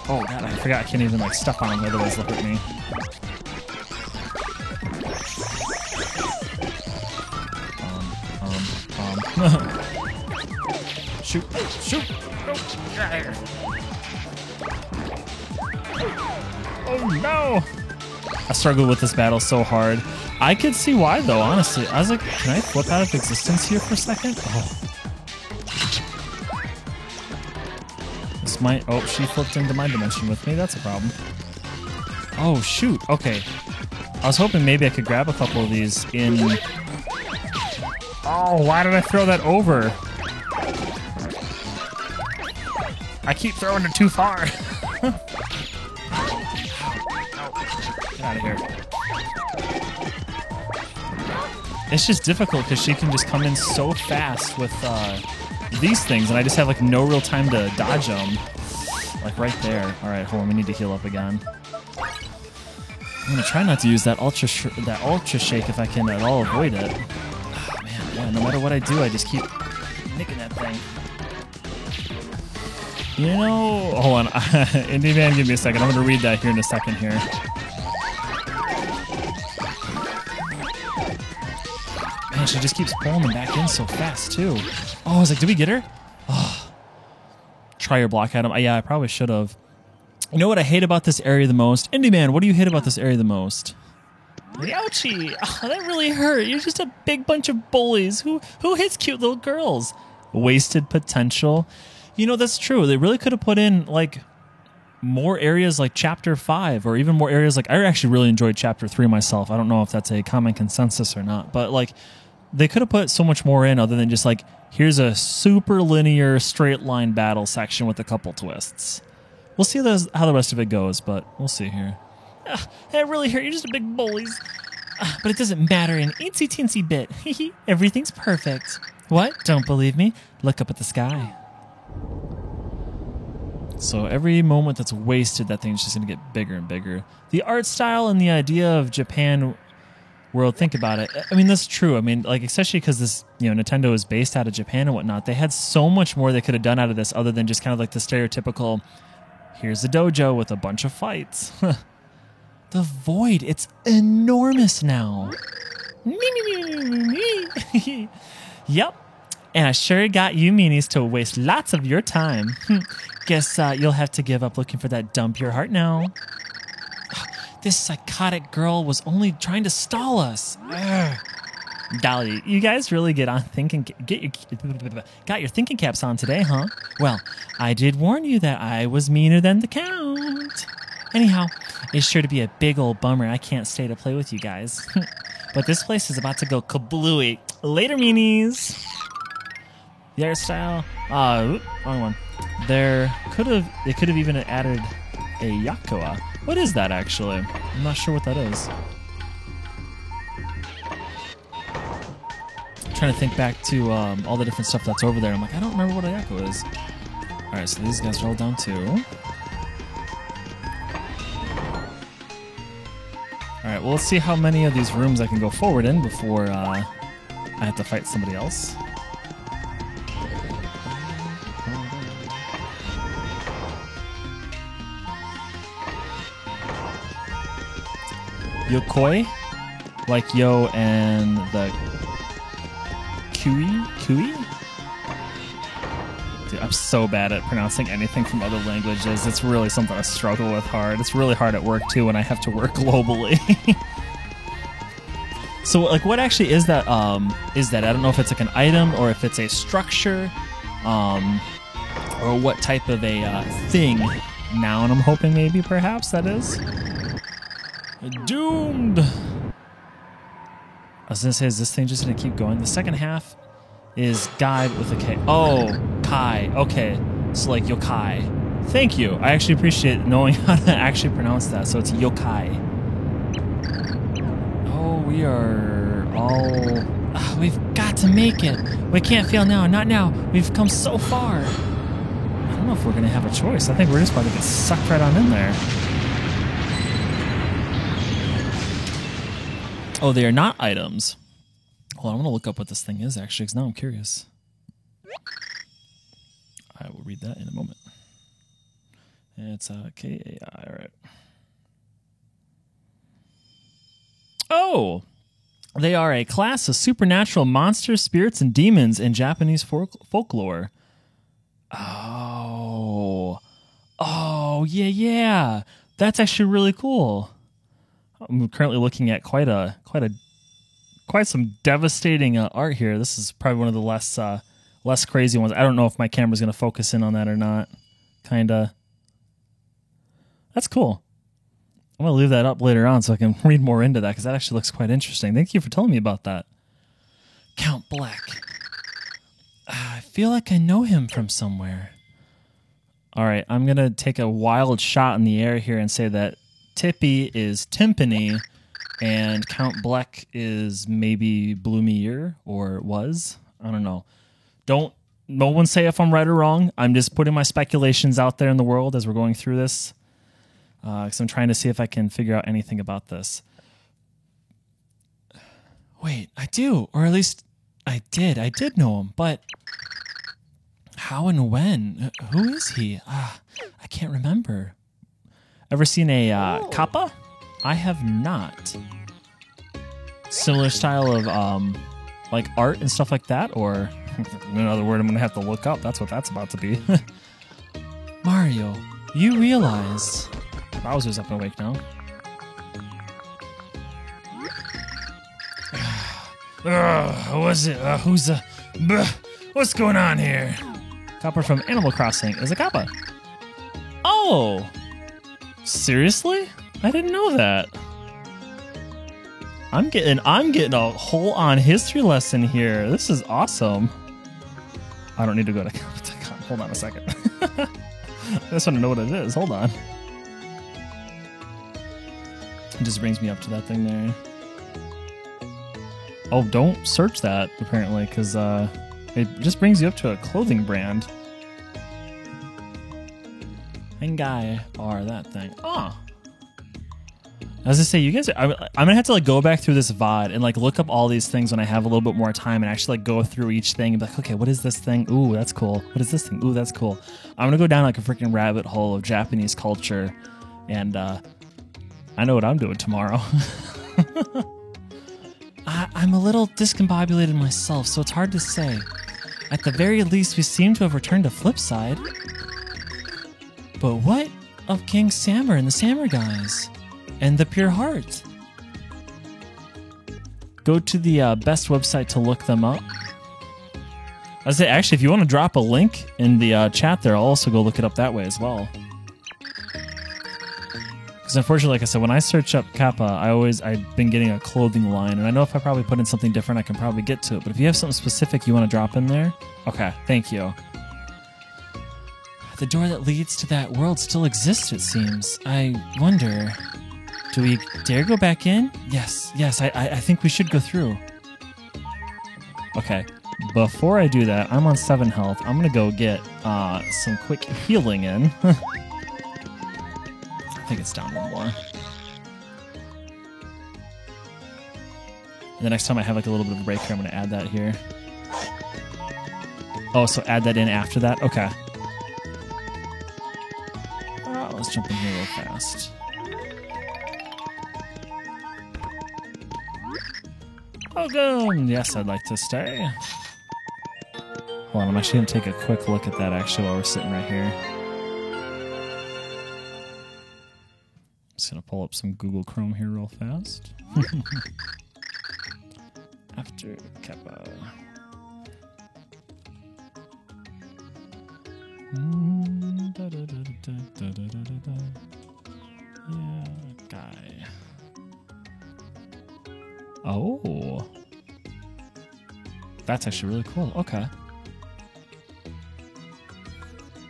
Oh, God, I forgot I can't even, like, step on him, otherwise they'll hurt me. Shoot. Shoot! No! Get out of here! Oh, no! I struggled with this battle so hard. I could see why, though, honestly. I was like, can I flip out of existence here for a second? Oh. This might... Oh, she flipped into my dimension with me. That's a problem. Oh, shoot. Okay. I was hoping maybe I could grab a couple of these in... Oh, why did I throw that over? I keep throwing it too far. Get out of here. It's just difficult because she can just come in so fast with these things, and I just have like no real time to dodge them. Like right there. All right, hold on. We need to heal up again. I'm gonna try not to use that ultra shake if I can at all avoid it. Oh, man, yeah, no matter what I do, I just keep nicking that thing. You know, hold on. Indie Man, give me a second. I'm gonna read that here in a second here. Man, she just keeps pulling them back in so fast too. Oh, I was like, did we get her? Oh. Try your block at him. Yeah, I probably should have. You know what I hate about this area the most? Indie Man, what do you hate about this area the most? Ouchie! Oh, that really hurt. You're just a big bunch of bullies. Who hits cute little girls? Wasted potential. You know, that's true. They really could have put in, like, more areas like Chapter 5 or even more areas like... I actually really enjoyed Chapter 3 myself. I don't know if that's a common consensus or not. But, like, they could have put so much more in other than just, like, here's a super linear, straight-line battle section with a couple twists. We'll see how the rest of it goes, but we'll see here. That really hurt. You're just a big bullies. But it doesn't matter in eensy teensy bit. Everything's perfect. What? Don't believe me? Look up at the sky. So every moment that's wasted, that thing's just going to get bigger and bigger. The art style and the idea of Japan world, think about it. I mean, that's true. I mean, like, especially because this, you know, Nintendo is based out of Japan and whatnot. They had so much more they could have done out of this other than just kind of like the stereotypical, here's a dojo with a bunch of fights. The Void, it's enormous now. Yep. And I sure got you meanies to waste lots of your time. Guess you'll have to give up looking for that dump your heart now. This psychotic girl was only trying to stall us. Dolly, you guys really get on thinking. Got your thinking caps on today, huh? Well, I did warn you that I was meaner than the Count. Anyhow, it's sure to be a big old bummer I can't stay to play with you guys. But this place is about to go kablooey. Later, meanies. The art style, wrong one. They could have even added a Yakoa. What is that actually? I'm not sure what that is. I'm trying to think back to all the different stuff that's over there. I'm like, I don't remember what a Yakoa is. Alright, so these guys are all down too. Alright, well, let's see how many of these rooms I can go forward in before I have to fight somebody else. Yokoi? Like Yo and the Kui? Dude, I'm so bad at pronouncing anything from other languages. It's really something I struggle with hard. It's really hard at work too when I have to work globally. So, like, what actually is that? I don't know if it's like an item or if it's a structure, or what type of a thing. Noun, I'm hoping maybe perhaps that is. Doomed. I was gonna say, is this thing just gonna keep going? The second half is guide with a K. Oh, Kai. Okay, so like yokai. Thank you. I actually appreciate knowing how to actually pronounce that. So it's yokai. Oh, we are all. We've got to make it. We can't fail now. Not now. We've come so far. I don't know if we're gonna have a choice. I think we're just about to get sucked right on in there. Oh, they are not items. Hold on, I'm going to look up what this thing is, actually, because now I'm curious. I will read that in a moment. It's K-A-I, all right. Oh! They are a class of supernatural monsters, spirits, and demons in Japanese folklore. Oh. Oh, yeah. That's actually really cool. I'm currently looking at quite some devastating art here. This is probably one of the less crazy ones. I don't know if my camera's going to focus in on that or not. Kinda. That's cool. I'm going to leave that up later on so I can read more into that because that actually looks quite interesting. Thank you for telling me about that. Count Bleck. I feel like I know him from somewhere. All right, I'm going to take a wild shot in the air here and say that Tippy is Timpani, and Count Bleck is maybe Bloomy or was. I don't know. No one say if I'm right or wrong. I'm just putting my speculations out there in the world as we're going through this, because I'm trying to see if I can figure out anything about this. Wait, I do, or at least I did. I did know him, but how and when? Who is he? I can't remember. Ever seen a kappa? I have not. Similar style of like art and stuff like that, or another word I'm gonna have to look up. That's what that's about to be. Mario, you realize Bowser's up and awake now. What's it? What's going on here? Copper from Animal Crossing is a kappa. Oh! Seriously? I didn't know that. I'm getting a whole on history lesson here. This is awesome. I don't need to go to Comic-Con. Hold on a second. I just want to know what it is. Hold on. It just brings me up to that thing there. Oh, don't search that, apparently, because it just brings you up to a clothing brand. Guy or that thing. Oh. As I say, you guys, I'm gonna have to like go back through this VOD and like look up all these things when I have a little bit more time and actually like go through each thing and be like, okay, what is this thing? Ooh, that's cool. What is this thing? Ooh, that's cool. I'm gonna go down like a freaking rabbit hole of Japanese culture, and I know what I'm doing tomorrow. I'm a little discombobulated myself, so it's hard to say. At the very least, we seem to have returned to Flipside. But what of King Samur and the Samur guys? And the Pure Heart? Go to the best website to look them up. I say, actually, if you want to drop a link in the chat there, I'll also go look it up that way as well. Because unfortunately, like I said, when I search up Kappa, I've been getting a clothing line, and I know if I probably put in something different, I can probably get to it. But if you have something specific you want to drop in there, okay, thank you. The door that leads to that world still exists, it seems. I wonder, do we dare go back in? Yes, I think we should go through. Okay, before I do that, I'm on 7 health. I'm going to go get some quick healing in. I think it's down 1 more. And the next time I have like a little bit of a break here, I'm going to add that here. Oh, so add that in after that? Okay. Let's jump in here real fast. Welcome! Yes, I'd like to stay. Hold on, I'm actually going to take a quick look at that actually while we're sitting right here. I'm just going to pull up some Google Chrome here real fast. After Kappa. Yeah, guy. Oh. That's actually really cool. Okay.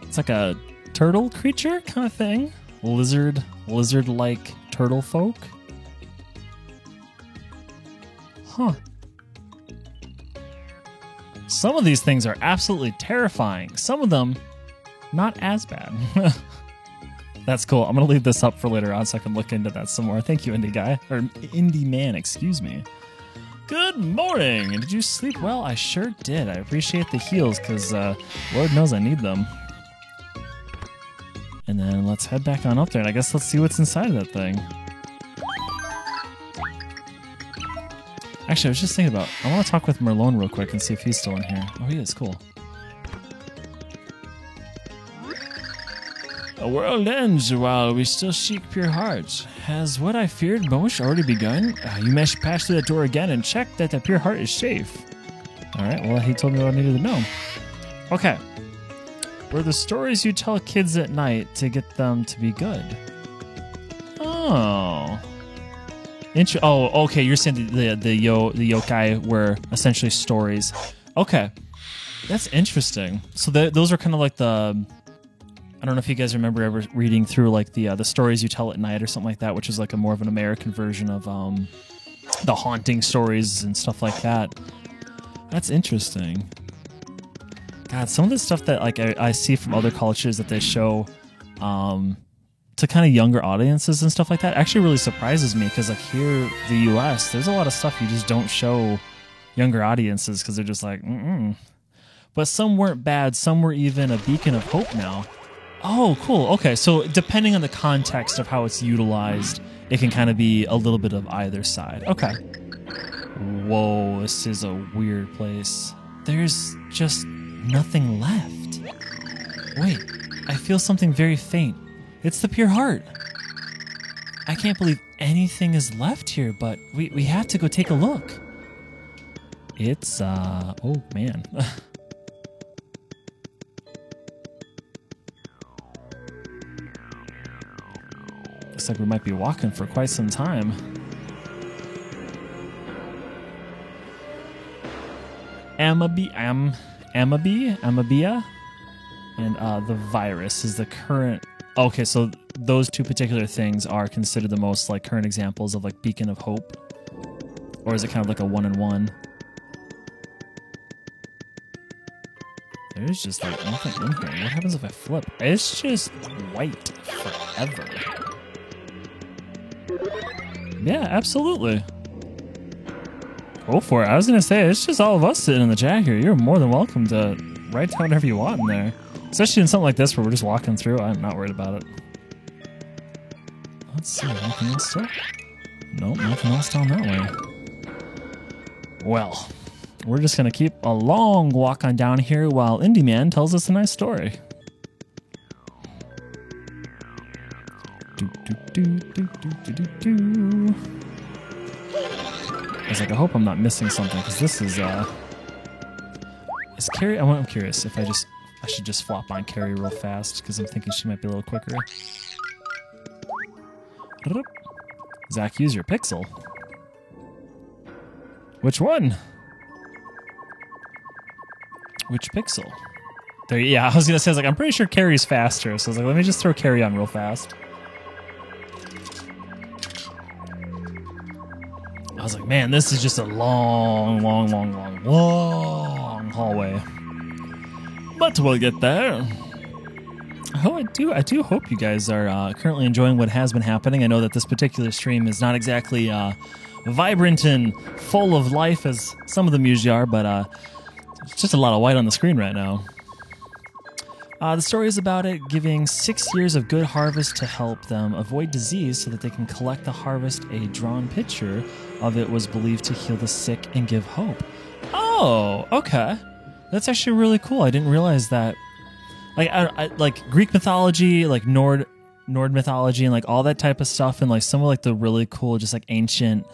It's like a turtle creature kind of thing. Lizard-like turtle folk. Huh. Some of these things are absolutely terrifying. Some of them, not as bad. That's cool. I'm going to leave this up for later on so I can look into that some more. Thank you, Indie Guy. Or Indie Man, excuse me. Good morning. Did you sleep well? I sure did. I appreciate the heals because Lord knows I need them. And then let's head back on up there. And I guess let's see what's inside of that thing. Actually, I was just thinking about, I want to talk with Merlone real quick and see if he's still in here. Oh, he is. Cool. A world ends while we still seek pure hearts. Has what I feared most already begun? You must pass through that door again and check that the pure heart is safe. Alright, well, he told me what I needed to know. Okay. Were the stories you tell kids at night to get them to be good? Oh. Oh, okay, you're saying the yokai were essentially stories. Okay. That's interesting. So those are kind of like the... I don't know if you guys remember ever reading through like the stories you tell at night or something like that, which is like a more of an American version of the haunting stories and stuff like that. That's interesting. God, some of the stuff that like I see from other cultures that they show to kind of younger audiences and stuff like that actually really surprises me because like here, the U.S., there's a lot of stuff you just don't show younger audiences because they're just like, But some weren't bad. Some were even a beacon of hope now. Oh, cool. Okay, so depending on the context of how it's utilized, it can kind of be a little bit of either side. Okay. Whoa, this is a weird place. There's just nothing left. Wait, I feel something very faint. It's the pure heart. I can't believe anything is left here, but we have to go take a look. It's, oh man. Looks like we might be walking for quite some time. Amabia, and the virus is the current... Okay, so those two particular things are considered the most like current examples of like beacon of hope? Or is it kind of like a one-and-one? There's just like nothing in here. What happens if I flip? It's just white forever. Yeah, absolutely. Go for it. I was going to say, it's just all of us sitting in the chat here. You're more than welcome to write down whatever you want in there. Especially in something like this where we're just walking through. I'm not worried about it. Let's see. Anything else still? Nope, nothing else down that way. Well, we're just going to keep a long walk on down here while Indie Man tells us a nice story. I was like, I hope I'm not missing something, because this is Carrie... I'm curious if I should just flop on Carrie real fast, because I'm thinking she might be a little quicker. Zach, use your pixel. Which one? Which pixel? There, yeah, I was going to say, like, I'm pretty sure Carrie's faster, so I was like, let me just throw Carrie on real fast. I was like, man, this is just a long hallway. But we'll get there. Oh, I do hope you guys are currently enjoying what has been happening. I know that this particular stream is not exactly vibrant and full of life as some of them usually are, but it's just a lot of white on the screen right now. The story is about it giving 6 years of good harvest to help them avoid disease so that they can collect the harvest. A drawn picture of it was believed to heal the sick and give hope. Oh, okay. That's actually really cool. I didn't realize that. Like, I like Greek mythology, like Nord mythology, and like all that type of stuff, and like some of like the really cool, just like ancient.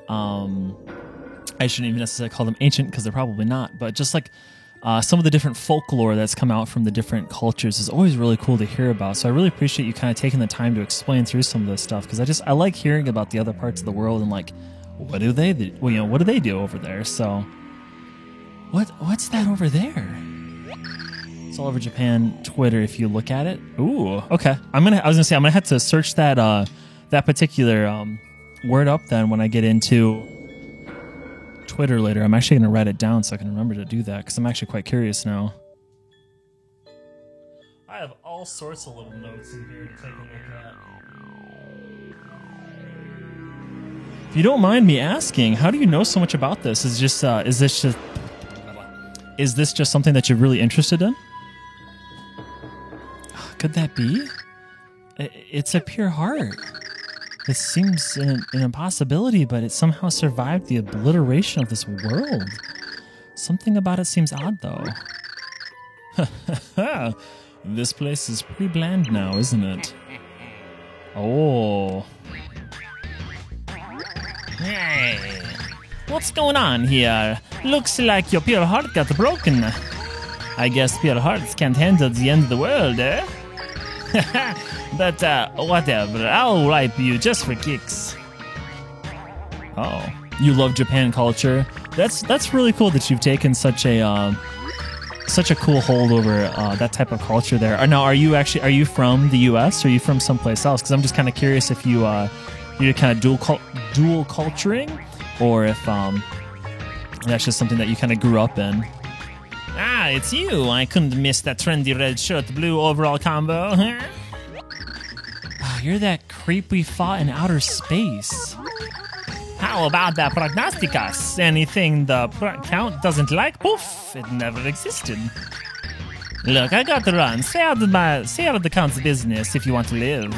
I shouldn't even necessarily call them ancient because they're probably not, but just like some of the different folklore that's come out from the different cultures is always really cool to hear about. So I really appreciate you kind of taking the time to explain through some of this stuff, because I like hearing about the other parts of the world and like what do they do? Well, what do they do over there? So what's that over there? It's all over Japan Twitter if you look at it. Ooh, okay. I'm gonna have to search that that particular word up then when I get into Twitter later. I'm actually going to write it down so I can remember to do that, because I'm actually quite curious now. I have all sorts of little notes in here to take a look at. If you don't mind me asking, how do you know so much about this? Is this just something that you're really interested in? Could that be? It's a pure heart. It seems an impossibility, but it somehow survived the obliteration of this world. Something about it seems odd, though. This place is pretty bland now, isn't it? Oh. Hey, what's going on here? Looks like your pure heart got broken. I guess pure hearts can't handle the end of the world, eh? But whatever, I'll wipe you just for kicks. Oh, you love Japan culture. That's really cool that you've taken such a cool hold over that type of culture there. Now, are you from the U.S. or are you from someplace else? Because I'm just kind of curious if you're kind of dual culturing, or if that's just something that you kind of grew up in. Ah, it's you. I couldn't miss that trendy red shirt, blue overall combo. Huh? Oh, you're that creep we fought in outer space. How about that prognosticus? Anything the Count doesn't like? Poof, it never existed. Look, I got to run. Stay out of the Count's business if you want to live.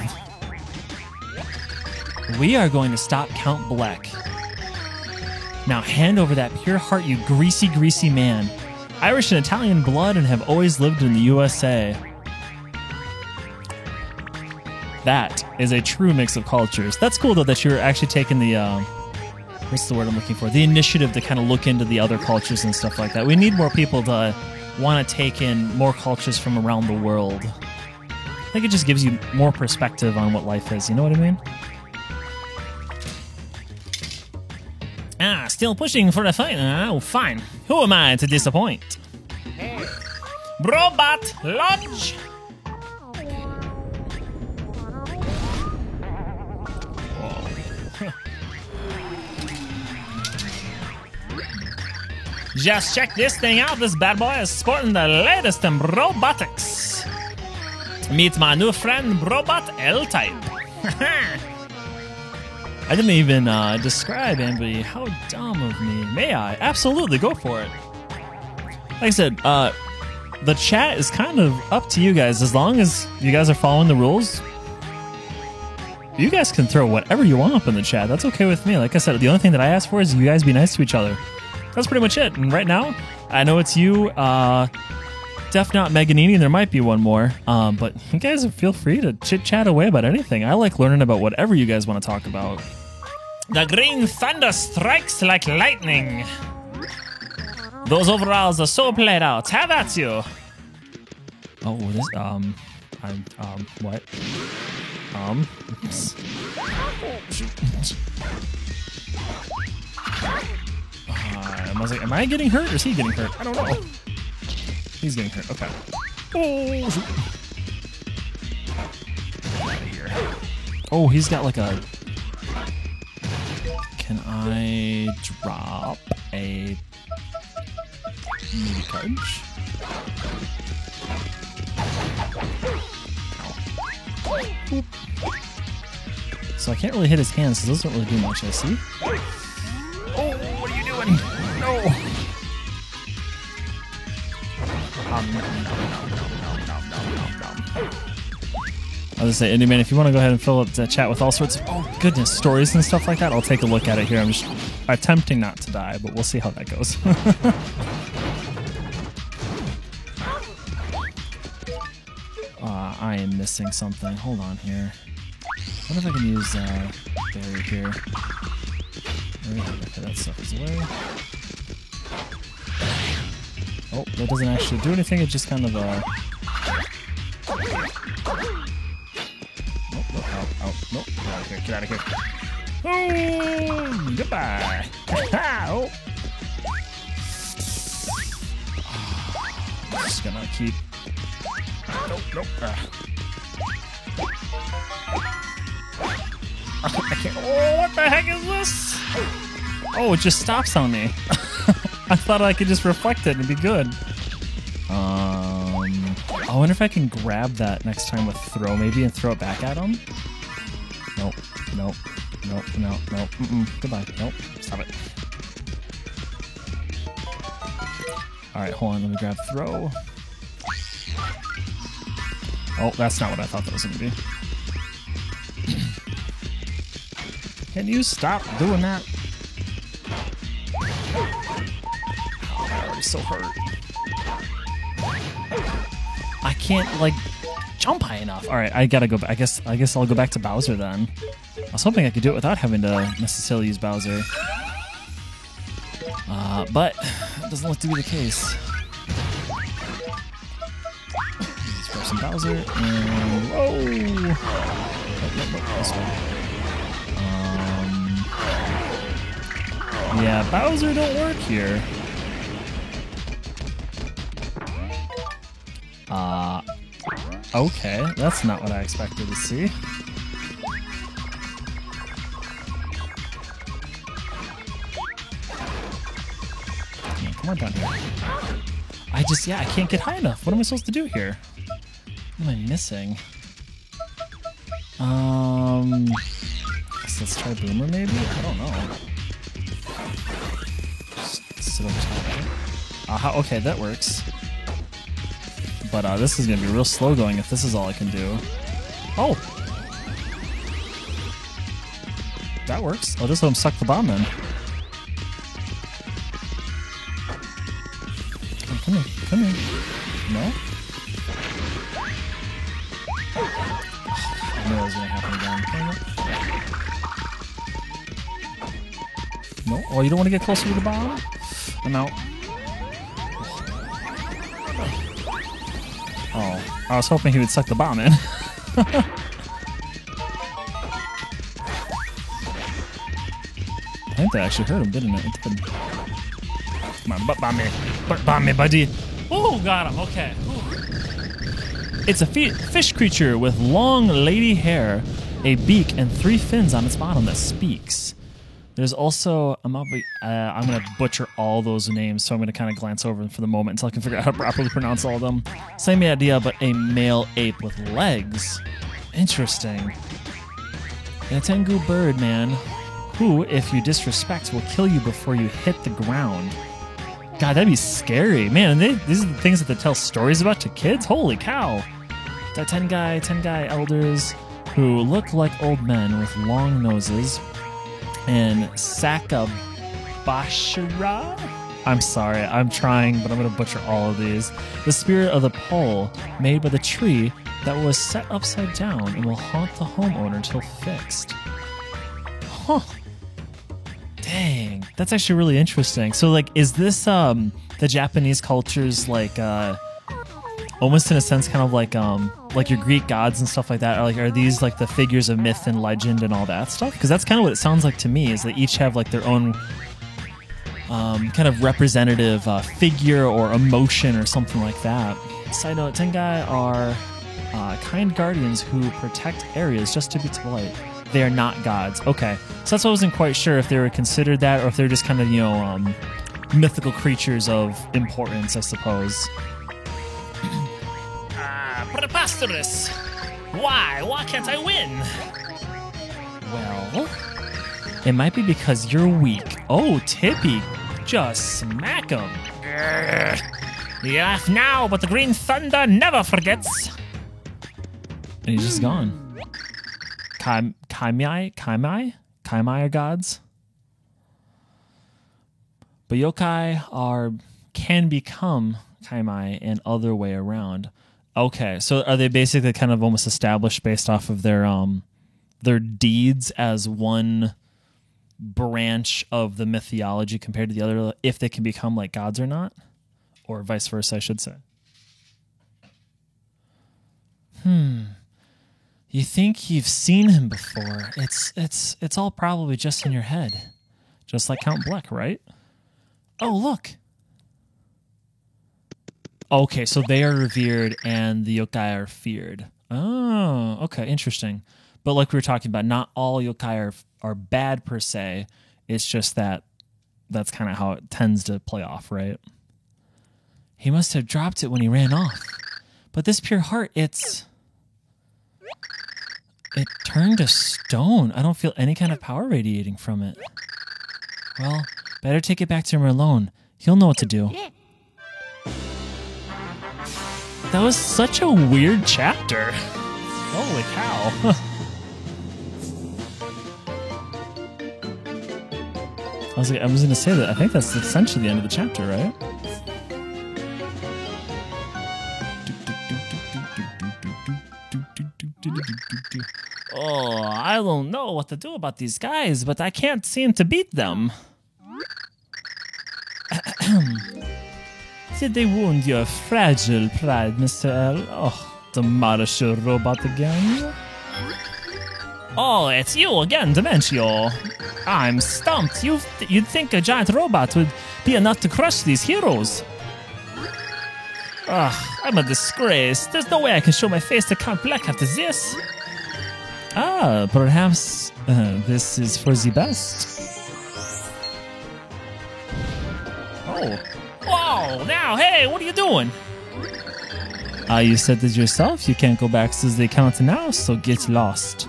We are going to stop Count Bleck. Now hand over that pure heart, you greasy, greasy man. Irish and Italian blood and have always lived in the USA. That is a true mix of cultures. That's cool, though, that you're actually taking the, what's the word I'm looking for? The initiative to kind of look into the other cultures and stuff like that. We need more people to want to take in more cultures from around the world. I think it just gives you more perspective on what life is. You know what I mean? Ah, still pushing for the fight. Oh, fine. Who am I to disappoint? Robot Lodge! Just check this thing out. This bad boy is sporting the latest in robotics. Meet my new friend, Robot L-Type. I didn't even describe Amby. How dumb of me. May I? Absolutely, go for it. Like I said, the chat is kind of up to you guys. As long as you guys are following the rules, you guys can throw whatever you want up in the chat. That's okay with me. Like I said, the only thing that I ask for is you guys be nice to each other. That's pretty much it. And right now, I know it's you, Def Not Meganini, and there might be one more. But you guys feel free to chit-chat away about anything. I like learning about whatever you guys want to talk about. The green thunder strikes like lightning. Those overalls are so played out. Have at you. Oh, what is what? I was like, am I getting hurt or is he getting hurt? I don't know. He's getting hurt. Okay. Oh, shoot. Get out of here. Oh, he's got like a... Can I drop a maybe Cudge? Ow. So I can't really hit his hands, so those don't really do much, I see. Oh, what are you doing? No. I was gonna say, Indie Man, if you want to go ahead and fill up the chat with all sorts of, oh goodness, stories and stuff like that, I'll take a look at it here. I'm just attempting not to die, but we'll see how that goes. I am missing something. Hold on here. I wonder if I can use Berry here. Okay, that stuff is away. Oh, that doesn't actually do anything. It just kind of Nope, nope, get out of here. Oh, goodbye. Oh. I'm just gonna keep. Nope. I can't. Oh, what the heck is this? Oh, it just stops on me. I thought I could just reflect it and be good. I wonder if I can grab that next time with throw maybe and throw it back at him. Nope. Goodbye. Nope. Stop it. All right, hold on. Let me grab throw. Oh, that's not what I thought that was going to be. Can you stop doing that? Oh, I'm already so hurt. I can't, like, jump high enough. All right, I gotta go back. I guess I'll go back to Bowser then. I was hoping I could do it without having to necessarily use Bowser. But it doesn't look to be the case. Let's grab some Bowser and whoa! Nope, this way. Yeah, Bowser don't work here. Okay, that's not what I expected to see. Come on down here. I can't get high enough. What am I supposed to do here? What am I missing? Let's try Boomer maybe? I don't know. Just sit over top. Okay, that works. But this is going to be real slow going if this is all I can do. Oh! That works. I'll just let him suck the bomb in. Oh, come here. No? Oh, I knew that was going to happen again. No? Oh, you don't want to get closer to the bomb? I'm out. Oh, I was hoping he would suck the bomb in. I think that actually hurt him, didn't it? It did. Come on, butt bomb me, buddy. Oh, got him. Okay. Ooh. It's a fish creature with long, lady hair, a beak, and 3 fins on its bottom that speaks. There's also, I'm going to butcher all those names, so I'm going to kind of glance over them for the moment until I can figure out how to properly pronounce all of them. Same idea, but a male ape with legs. Interesting. A Tengu bird, man, who, if you disrespect, will kill you before you hit the ground. God, that'd be scary. Man, these are the things that they tell stories about to kids? Holy cow. The Tengai elders who look like old men with long noses. And Sakabashira? I'm sorry, I'm trying, but I'm going to butcher all of these. The spirit of the pole, made by the tree that was set upside down and will haunt the homeowner until fixed. Huh. Dang, that's actually really interesting. So, like, is this the Japanese culture's, like, almost in a sense kind of like your Greek gods and stuff like that? Are these like the figures of myth and legend and all that stuff? Because that's kind of what it sounds like to me, is they each have like their own kind of representative figure or emotion or something like that. Side note, Tengai are kind guardians who protect areas just to be polite. they are not gods. Okay, so that's why I wasn't quite sure if they were considered that or if they're just kind of, mythical creatures of importance, I suppose. Preposterous! Why? Why can't I win? Well, it might be because you're weak. Oh, Tippy, just smack him. You laugh now, but the Green Thunder never forgets. And he's just gone. Kaimai are gods? But yokai can become kaimai and other way around. Okay, so are they basically kind of almost established based off of their deeds as one branch of the mythology compared to the other, if they can become like gods or not? Or vice versa, I should say. You think you've seen him before. It's all probably just in your head. Just like Count Bleck, right? Oh, look. Okay, so they are revered and the yokai are feared. Oh, okay, interesting. But like we were talking about, not all yokai are bad per se. It's just that's kind of how it tends to play off, right? He must have dropped it when he ran off. But this pure heart, it turned to stone. I don't feel any kind of power radiating from it. Well, better take it back to him alone. He'll know what to do. That was such a weird chapter. Holy cow. I was going to say that I think that's essentially the end of the chapter, right? Oh, I don't know what to do about these guys, but I can't seem to beat them. Did they wound your fragile pride, Mr. L? Oh, the Marshall robot again? Oh, it's you again, Dimentio. I'm stumped. You'd think a giant robot would be enough to crush these heroes. Ugh, I'm a disgrace. There's no way I can show my face to Count Bleck after this. Ah, perhaps this is for the best. Oh. Whoa, now, hey, what are you doing? You said it yourself. You can't go back to the counter now, so get lost.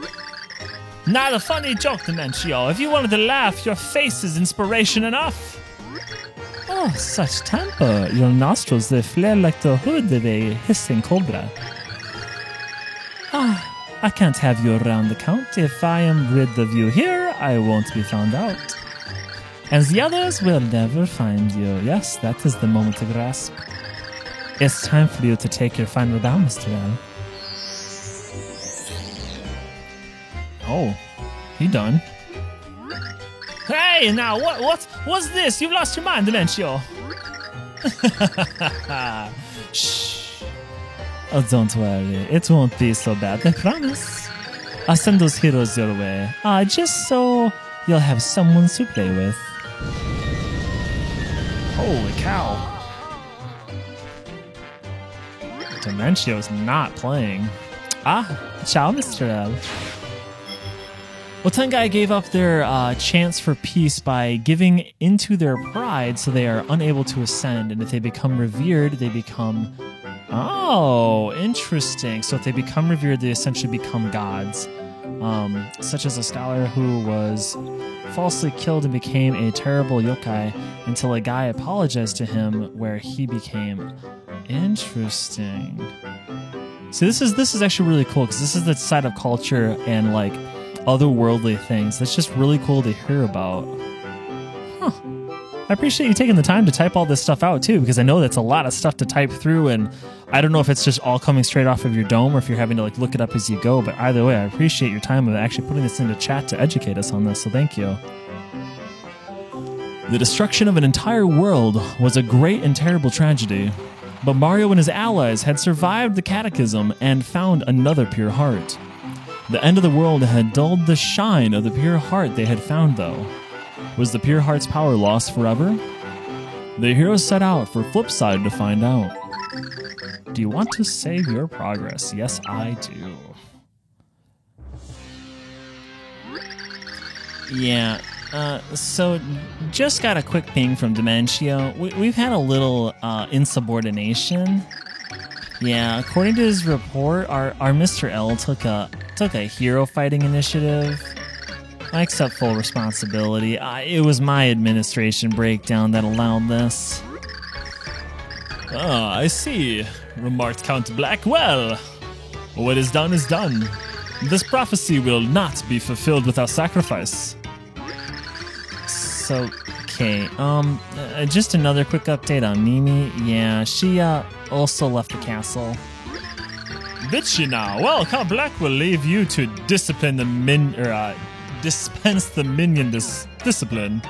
Not a funny joke, Dimentio. If you wanted to laugh, your face is inspiration enough. Oh, such temper. Your nostrils, they flare like the hood of a hissing cobra. I can't have you around the count. If I am rid of you here, I won't be found out. And the others will never find you. Yes, that is the moment to grasp. It's time for you to take your final bow, Mr. L. Oh, he done. Hey, now, what's this? You've lost your mind, Dimentio. Shh. Oh, don't worry. It won't be so bad, I promise. I'll send those heroes your way. Just so you'll have someone to play with. Holy cow. Dimentio's not playing. Ciao, Mr. L. Well, Tengai gave up their chance for peace by giving into their pride so they are unable to ascend. And if they become revered, they become... Oh, interesting. So if they become revered, they essentially become gods. Such as a scholar who was falsely killed and became a terrible yokai until a guy apologized to him where he became... Interesting. So this is actually really cool because this is the side of culture and like otherworldly things that's just really cool to hear about. Huh. I appreciate you taking the time to type all this stuff out too, because I know that's a lot of stuff to type through, and I don't know if it's just all coming straight off of your dome or if you're having to like look it up as you go, but either way, I appreciate your time of actually putting this into chat to educate us on this, so thank you. The destruction of an entire world was a great and terrible tragedy, but Mario and his allies had survived the cataclysm and found another pure heart. The end of the world had dulled the shine of the pure heart they had found, though. Was the pure heart's power lost forever? The heroes set out for Flipside to find out. Do you want to save your progress? Yes, I do. Yeah. So just got a quick ping from Dementio. We've had a little insubordination. Yeah, according to his report, our Mr. L took a hero fighting initiative. I accept full responsibility. It was my administration breakdown that allowed this. Ah, I see, remarked Count Black. Well, what is done is done. This prophecy will not be fulfilled without sacrifice. So, okay, just another quick update on Mimi. Yeah, she also left the castle. Did she now? Well, Count Black will leave you to discipline the dispense the minion discipline.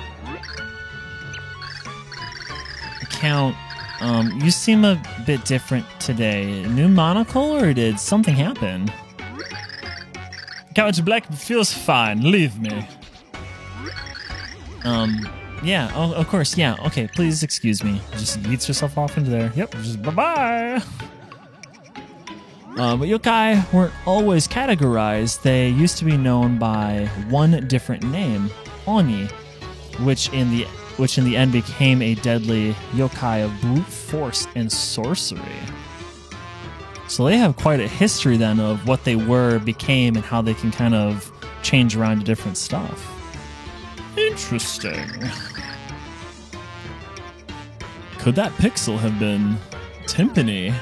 Count, you seem a bit different today. New monocle, or did something happen? Count Black feels fine. Leave me. Yeah, of course, yeah. Okay, please excuse me. Just yeets yourself off into there. Yep, just bye-bye. But yokai weren't always categorized. They used to be known by one different name, Oni, which in the end became a deadly yokai of brute force and sorcery. So they have quite a history then of what they were, became, and how they can kind of change around to different stuff. Interesting. Could that pixel have been Timpani?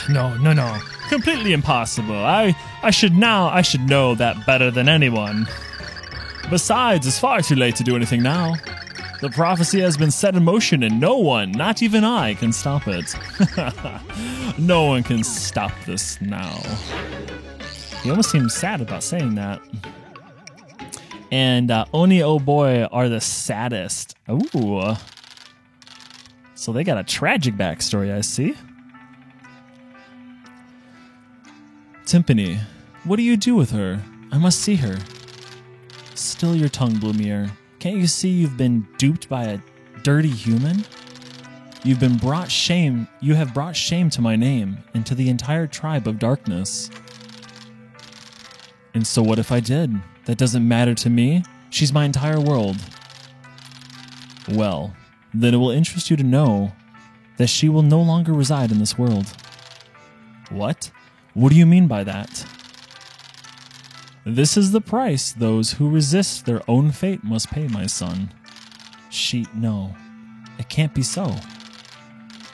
No. Completely impossible. I should know that better than anyone. Besides, it's far too late to do anything now. The prophecy has been set in motion and no one, not even I, can stop it. No one can stop this now. You almost seem sad about saying that. And Oni oh boy are the saddest. Ooh. So they got a tragic backstory, I see. Timpani, what do you do with her? I must see her. Still your tongue, Blumiere. Can't you see you've been duped by a dirty human? You have brought shame to my name and to the entire tribe of darkness. And so what if I did? That doesn't matter to me. She's my entire world. Well, then it will interest you to know that she will no longer reside in this world. What? What do you mean by that? This is the price those who resist their own fate must pay, my son. No, it can't be so.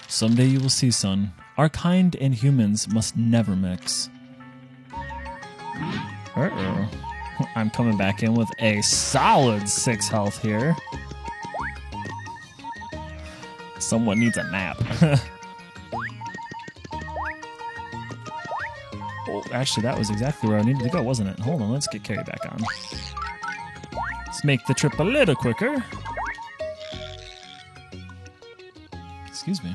Someday you will see, son. Our kind and humans must never mix. Uh-oh. I'm coming back in with a solid 6 health here. Someone needs a nap. Oh, actually, that was exactly where I needed to go, wasn't it? Hold on, let's get Carrie back on. Let's make the trip a little quicker. Excuse me.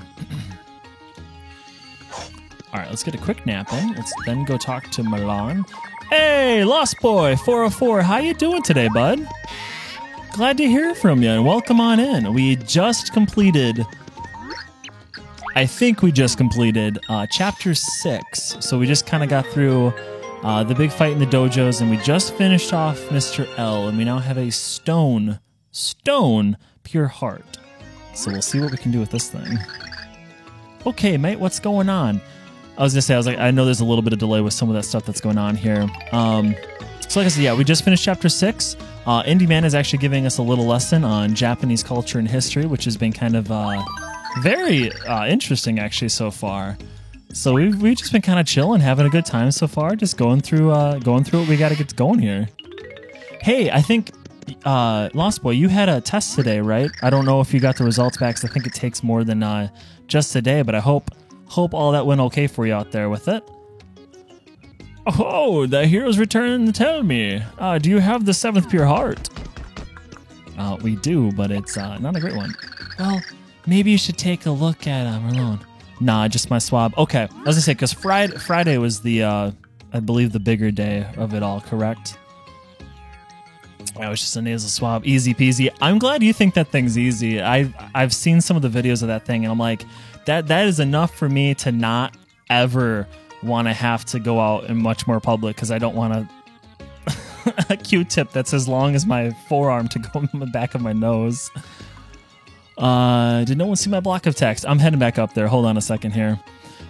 All right, let's get a quick nap in. Let's then go talk to Milan. Hey, Lost Boy 404, how you doing today, bud? Glad to hear from you, and welcome on in. I think we just completed chapter 6. So we just kind of got through the big fight in the dojos, and we just finished off Mr. L, and we now have a stone pure heart. So we'll see what we can do with this thing. Okay, mate, what's going on? I know there's a little bit of delay with some of that stuff that's going on here. So like I said, yeah, we just finished chapter 6. Indie Man is actually giving us a little lesson on Japanese culture and history, which has been kind of very interesting actually so far. So we've just been kind of chilling, having a good time so far, just going through what we got to get going here. Hey, I think Lost Boy, you had a test today, right? I don't know if you got the results back, because I think it takes more than just a day, but I hope all that went okay for you out there with it. Oh, the hero's return to tell me. Do you have the 7th pure heart? We do, but it's not a great one. Well, maybe you should take a look at Merlone. Nah, just my swab. Okay, I was gonna say, because Friday was the, I believe, the bigger day of it all, correct? It was just a nasal swab, easy peasy. I'm glad you think that thing's easy. I've seen some of the videos of that thing, and I'm like, that is enough for me to not ever want to have to go out in much more public, because I don't want to a Q-tip that's as long as my forearm to go in the back of my nose. Did no one see my block of text? I'm heading back up there. Hold on a second here.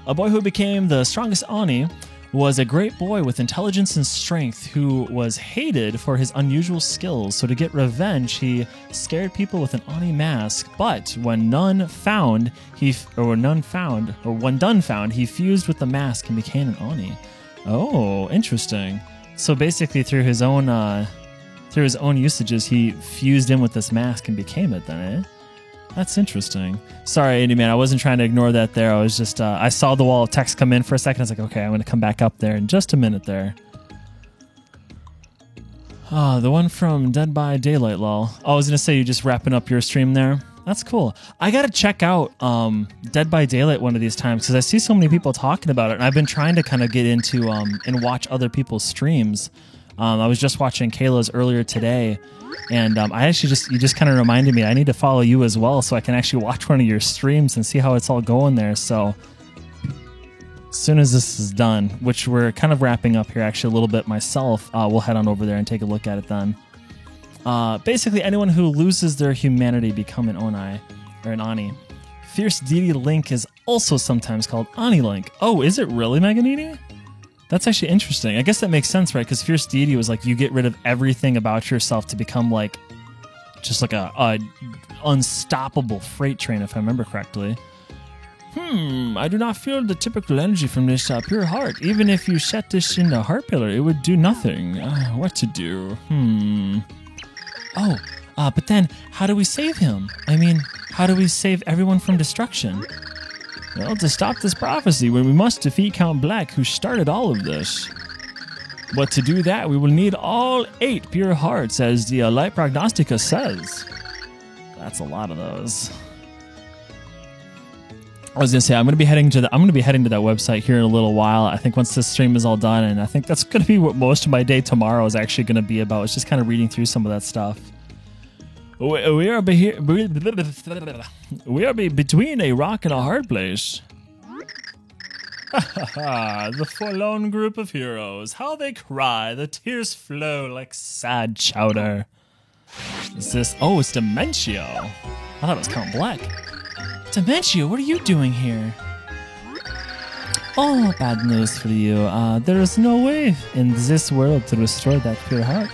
A boy who became the strongest Oni was a great boy with intelligence and strength who was hated for his unusual skills. So to get revenge, he scared people with an Oni mask. But when none found, he fused with the mask and became an Oni. Oh, interesting. So basically, through his own usages, he fused in with this mask and became it. Then, eh? That's interesting. Sorry, Andy man, I wasn't trying to ignore that there. I was just, I saw the wall of text come in for a second. I was like, okay, I'm going to come back up there in just a minute there. The one from Dead by Daylight, lol. I was going to say you're just wrapping up your stream there. That's cool. I got to check out Dead by Daylight one of these times because I see so many people talking about it. And I've been trying to kind of get into and watch other people's streams. I was just watching Kayla's earlier today. And I actually you just kind of reminded me I need to follow you as well so I can actually watch one of your streams and see how it's all going there. So as soon as this is done, which we're kind of wrapping up here actually a little bit myself, we'll head on over there and take a look at it then. Basically, anyone who loses their humanity become an Oni or an Ani. Fierce Deity Link is also sometimes called Ani Link. Oh, is it really, Meganini? That's actually interesting. I guess that makes sense, right? Because Fierce Deity was like you get rid of everything about yourself to become like just like a unstoppable freight train, if I remember correctly. I do not feel the typical energy from this pure heart. Even if you set this in the heart pillar, it would do nothing. What to do? But then how do we save him? I mean, how do we save everyone from destruction? Well, to stop this prophecy, we must defeat Count Black, who started all of this. But to do that, we will need all 8 pure hearts, as the Light Prognostica says. That's a lot of those. I was gonna say I'm gonna be heading to that website here in a little while. I think once this stream is all done, and I think that's gonna be what most of my day tomorrow is actually gonna be about. It's just kind of reading through some of that stuff. We are between a rock and a hard place. The forlorn group of heroes. How they cry. The tears flow like sad chowder. Is this? Oh, it's Dementio. I thought it was Count Black. Dementio, what are you doing here? Oh, bad news for you. There is no way in this world to restore that pure heart.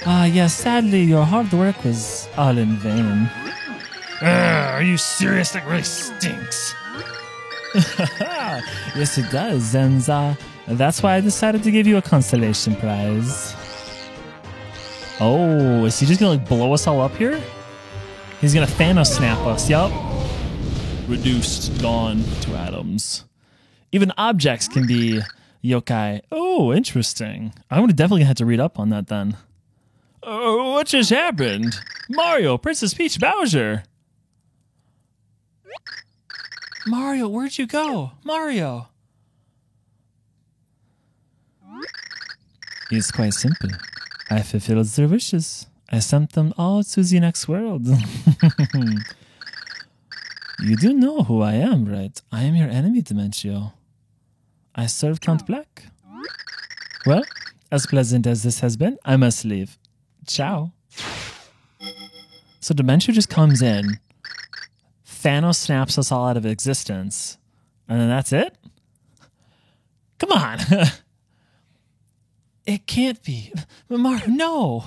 Yes, sadly, your hard work was all in vain. Are you serious? That really stinks. Yes, it does, and that's why I decided to give you a consolation prize. Oh, is he just gonna like blow us all up here? He's gonna Thanos snap us, yup. Reduced, gone to atoms. Even objects can be yokai. Oh, interesting. I'm definitely gonna have to read up on that then. What just happened? Mario, Princess Peach, Bowser. Mario, where'd you go? Mario. It's quite simple. I fulfilled their wishes. I sent them all to the next world. You do know who I am, right? I am your enemy, Dementio. I serve Count Black. Well, as pleasant as this has been, I must leave. Ciao. So Dementio just comes in, Thanos snaps us all out of existence, and then that's it? Come on. It can't be. No.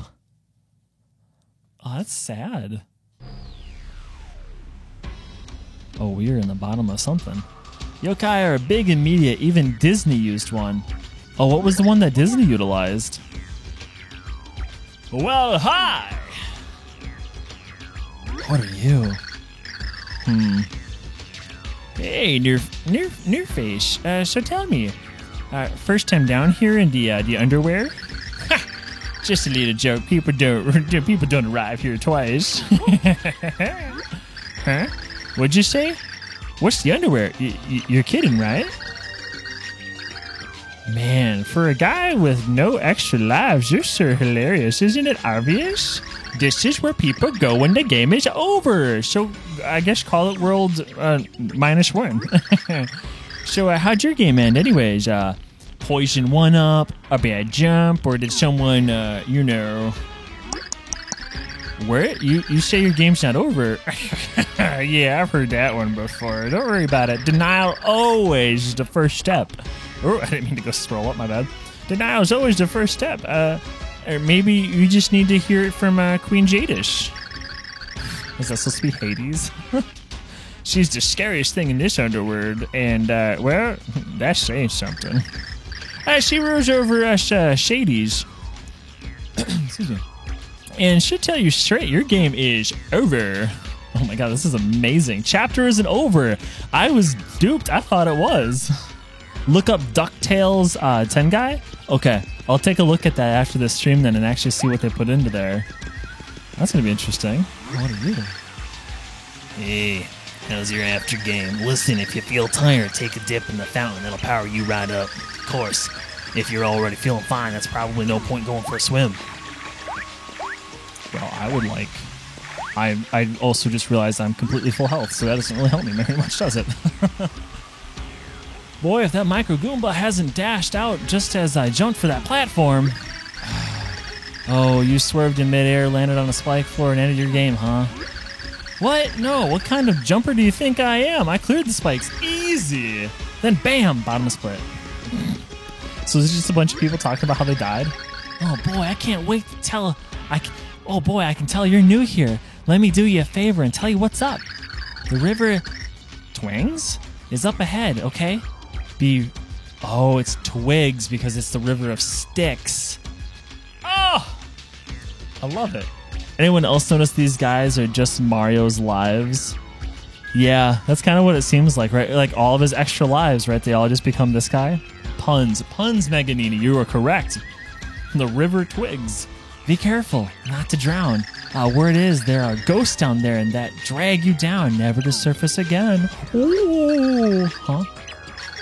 Oh, that's sad. Oh, we're in the bottom of something. Yokai are big in media. Even Disney used one. Oh, what was the one that Disney utilized? Well, hi! What are you? Hey, Nerface. So tell me, first time down here in the underwear? Just a little joke. People don't arrive here twice. Huh? What'd you say? What's the underwear? You're kidding, right? Man, for a guy with no extra lives, you're sure hilarious. Isn't it obvious? This is where people go when the game is over. So I guess call it world -1. So how'd your game end anyways? poison one up, a bad jump, or did someone, Where? You say your game's not over? Yeah, I've heard that one before. Don't worry about it. Denial always is the first step. Oh, I didn't mean to go scroll up, my bad. Denial is always the first step. Or maybe you just need to hear it from Queen Jadish. Is that supposed to be Hades? She's the scariest thing in this underworld, and, well, that's saying something. She rules over us Shadies. Excuse me. And she'll tell you straight, your game is over. Oh my god, this is amazing. Chapter isn't over. I was duped. I thought it was. Look up DuckTales Tengai. Okay, I'll take a look at that after the stream then and actually see what they put into there. That's going to be interesting. What are you doing? Hey, how's your after game? Listen, if you feel tired, take a dip in the fountain. That'll power you right up. Of course, if you're already feeling fine, that's probably no point going for a swim. Well, I would like... I also just realized I'm completely full health, so that doesn't really help me very much, does it? Boy, if that Micro Goomba hasn't dashed out just as I jumped for that platform... Oh, you swerved in midair, landed on a spike floor, and ended your game, huh? What? No, what kind of jumper do you think I am? I cleared the spikes easy. Then bam, bottom split. So is it just a bunch of people talking about how they died? Oh boy, I can't wait to tell... Oh boy, I can tell you're new here. Let me do you a favor and tell you what's up. The river Twangs is up ahead, okay? Oh, it's Twigs because it's the river of Styx. Oh! I love it. Anyone else notice these guys are just Mario's lives? Yeah, that's kind of what it seems like, right? Like all of his extra lives, right? They all just become this guy. Puns, Meganini, you are correct. The river Twigs. Be careful not to drown. Word is there are ghosts down there and that drag you down, never to surface again. Ooh. Huh?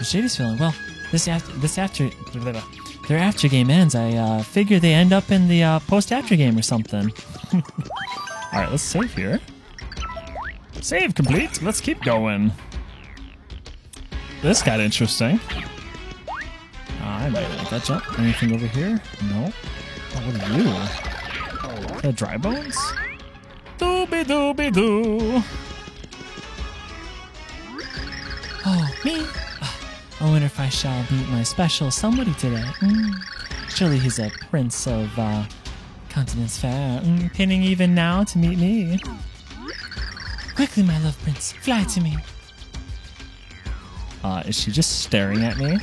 Shady's feeling, well, their after game ends. I figure they end up in the post-after game or something. Alright, let's save here. Save complete. Let's keep going. This got interesting. I might make that jump. Anything over here? No. Oh, what are you? The dry bones? Dooby dooby doo. Oh, me? I wonder if I shall meet my special somebody today. Surely he's a prince of Continent's Fair. Pinning even now to meet me. Quickly, my love prince, fly to me. Is she just staring at me?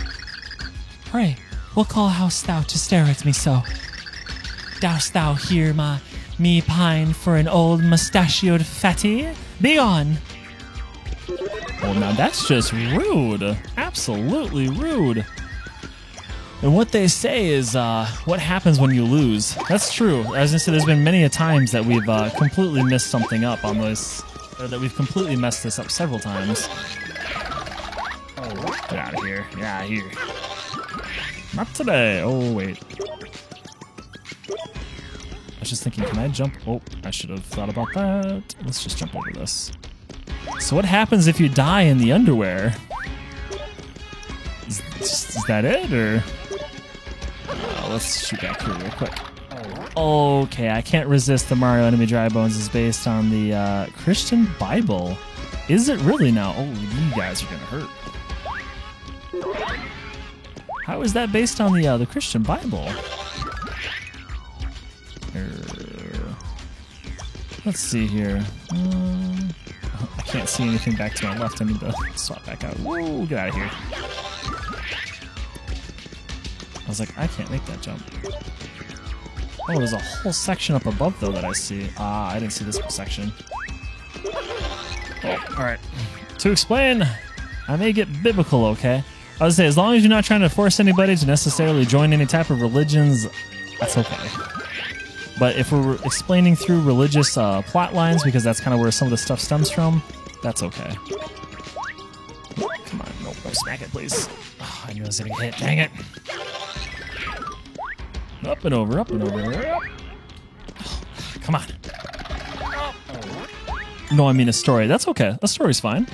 Pray, what call hast thou to stare at me so? Dost thou hear me pine for an old mustachioed fatty? Begone! Oh, now that's just rude. Absolutely rude. And what they say is, what happens when you lose? That's true. As I said, there's been many a times that we've completely missed something up on this, or that we've completely messed this up several times. Get out of here. Get out of here. Not today. Oh, wait. I was just thinking, can I jump? Oh, I should have thought about that. Let's just jump over this. So what happens if you die in the underwear? Is that it, or? Let's shoot back here real quick. Okay, I can't resist the Mario Enemy Dry Bones is based on the Christian Bible. Is it really now? Oh, you guys are gonna hurt. How is that based on the Christian Bible? Let's see here. I can't see anything back to my left. I need to swap back out. Whoa, get out of here. I was like, I can't make that jump. Oh, there's a whole section up above, though, that I see. Ah, I didn't see this section. Oh, alright. To explain, I may get biblical, okay? I would say, as long as you're not trying to force anybody to necessarily join any type of religions, that's okay. But if we're explaining through religious plot lines, because that's kind of where some of the stuff stems from, that's okay. Come on, no, smack it, please. Oh, I knew I was going to hit. Dang it. Up and over, up and over. Up. Oh, come on. No, I mean a story. That's okay. A story's fine.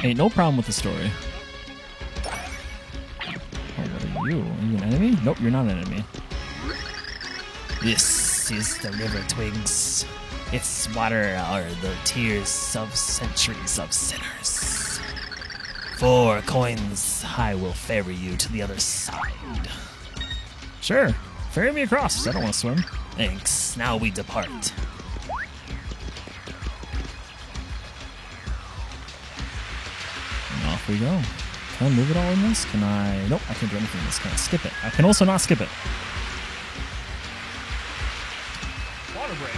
Ain't no problem with the story. Are you an enemy? Nope, you're not an enemy. This is the river Twigs. Its water are the tears of centuries of sinners. 4 coins, I will ferry you to the other side. Sure, ferry me across. I don't want to swim. Thanks. Now we depart. And off we go. Can I move it all in this? Can I? Nope, I can't do anything in this. Can I skip it? I can also not skip it. Water break.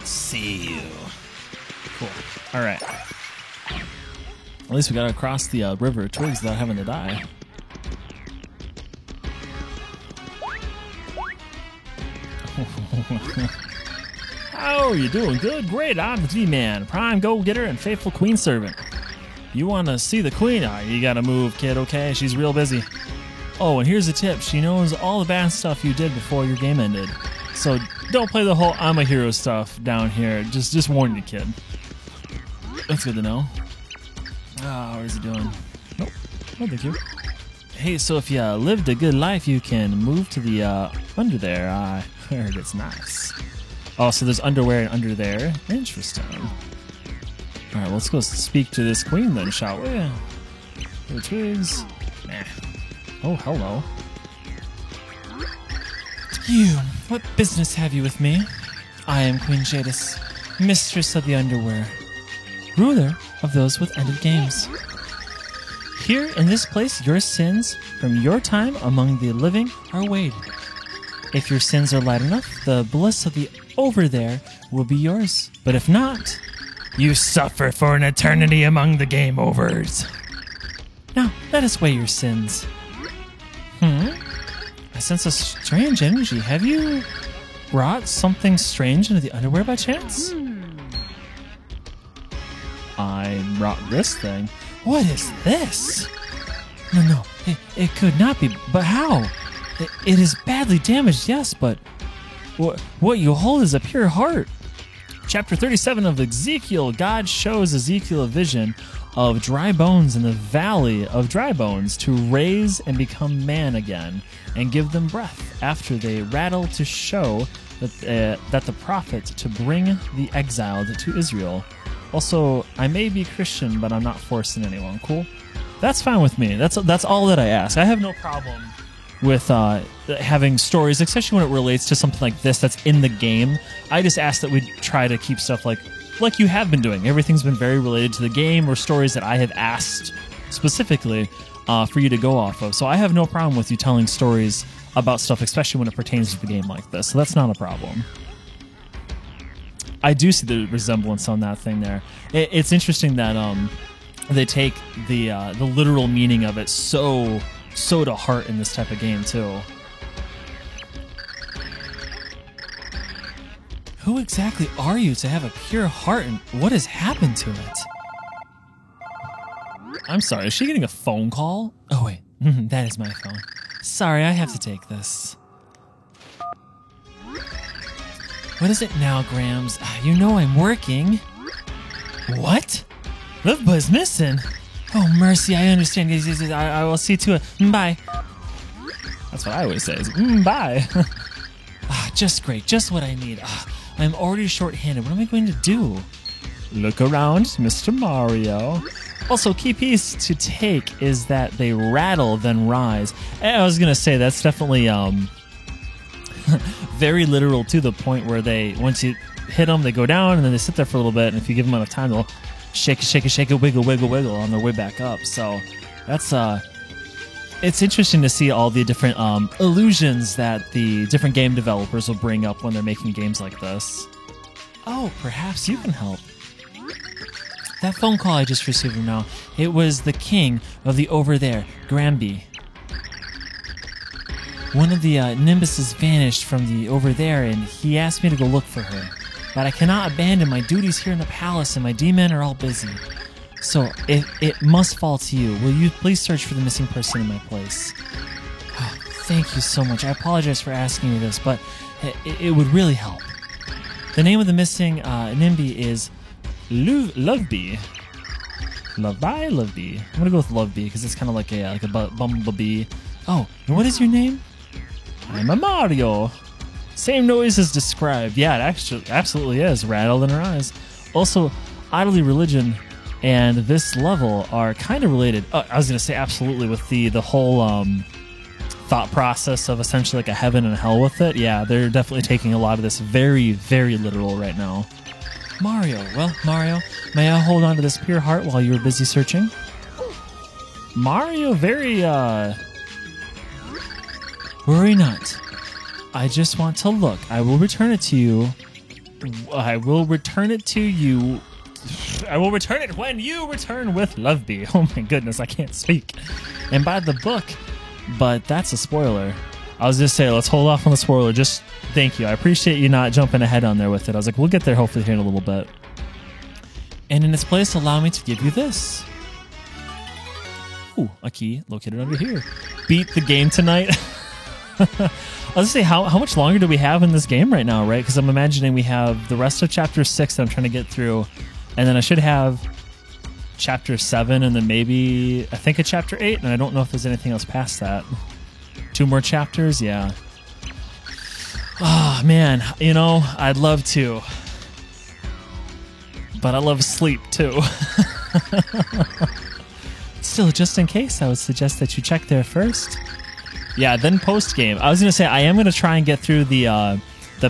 See you. Cool. All right. At least we got to cross the river Twigs without having to die. Oh, you doing good? Great. I'm the G-Man, prime go-getter and faithful queen servant. You want to see the queen? You got to move, kid, okay? She's real busy. Oh, and here's a tip. She knows all the bad stuff you did before your game ended. So don't play the whole I'm a hero stuff down here. Just warn you, kid. That's good to know. Oh, where's he doing? Nope. No, thank you. Hey, so if you lived a good life, you can move to the under there. I heard it's nice. Oh, so there's underwear under there. Interesting. All right, let's go speak to this queen then, shall we? The Twigs. Nah. Oh, hello. You, what business have you with me? I am Queen Jadis, mistress of the underwear, ruler of those with ended games. Here in this place, your sins from your time among the living are weighed. If your sins are light enough, the bliss of the over there will be yours. But if not, you suffer for an eternity among the game overs. Now, let us weigh your sins. I sense a strange energy. Have you brought something strange into the underwear by chance? I brought this thing. What is this? No, it could not be. But how? It is badly damaged, yes, but what you hold is a pure heart. Chapter 37 of Ezekiel, God shows Ezekiel a vision of dry bones in the valley of dry bones to raise and become man again and give them breath after they rattle to show that the prophet to bring the exiled to Israel. Also, I may be Christian, but I'm not forcing anyone. Cool? That's fine with me. That's all that I ask. I have no problem with having stories, especially when it relates to something like this that's in the game. I just ask that we try to keep stuff like you have been doing. Everything's been very related to the game or stories that I have asked specifically for you to go off of. So I have no problem with you telling stories about stuff, especially when it pertains to the game like this. So that's not a problem. I do see the resemblance on that thing there. It's interesting that they take the literal meaning of it so to heart in this type of game too. Who exactly are you to have a pure heart, and what has happened to it? I'm sorry, is she getting a phone call? Oh wait, that is my phone. Sorry, I have to take this. What is it now, Grams? You know I'm working. What? Livba missing. Oh, mercy, I understand. I will see to it. Bye. That's what I always say. Is, bye. Just great. Just what I need. I'm already short-handed. What am I going to do? Look around, Mr. Mario. Also, key piece to take is that they rattle, then rise. I was going to say, that's definitely very literal to the point where once you hit them, they go down, and then they sit there for a little bit, and if you give them enough time, they'll shake it, wiggle on their way back up. So that's it's interesting to see all the different illusions that the different game developers will bring up when they're making games like this. Oh, perhaps you can help. That phone call I just received now, it was the king of the over there, Gramby. One of the Nimbuses vanished from the over there, and he asked me to go look for her. But I cannot abandon my duties here in the palace, and my D-men are all busy. So it must fall to you. Will you please search for the missing person in my place? Oh, thank you so much. I apologize for asking you this, but it would really help. The name of the missing NIMBY is Loveby. Loveby. I'm gonna go with Loveby because it's kind of like a bumblebee. Oh, and what is your name? I'm a Mario. Same noise as described. Yeah, it actually absolutely is. Rattled in her eyes. Also, Oddly Religion and this level are kind of related. I was gonna say absolutely with the whole thought process of essentially like a heaven and a hell with it. Yeah, they're definitely taking a lot of this very, very literal right now. Mario. Well, Mario, may I hold on to this pure heart while you're busy searching? Mario, very, Worry not. I just want to look. I will return it to you. I will return it to you. I will return it when you return with Loveby. Oh my goodness, I can't speak. And by the book, but that's a spoiler. I was just saying, let's hold off on the spoiler. Just thank you. I appreciate you not jumping ahead on there with it. I was like, we'll get there hopefully here in a little bit. And in its place, allow me to give you this. Ooh, a key located under here. Beat the game tonight. I was gonna say, how much longer do we have in this game right now, right? Because I'm imagining we have the rest of chapter 6 that I'm trying to get through, and then I should have chapter 7, and then maybe I think a chapter 8, and I don't know if there's anything else past that. 2 more chapters, yeah. Oh man, you know, I'd love to, but I love sleep too. Still, just in case, I would suggest that you check there first. Yeah, then post-game. I was going to say, I am going to try and get through the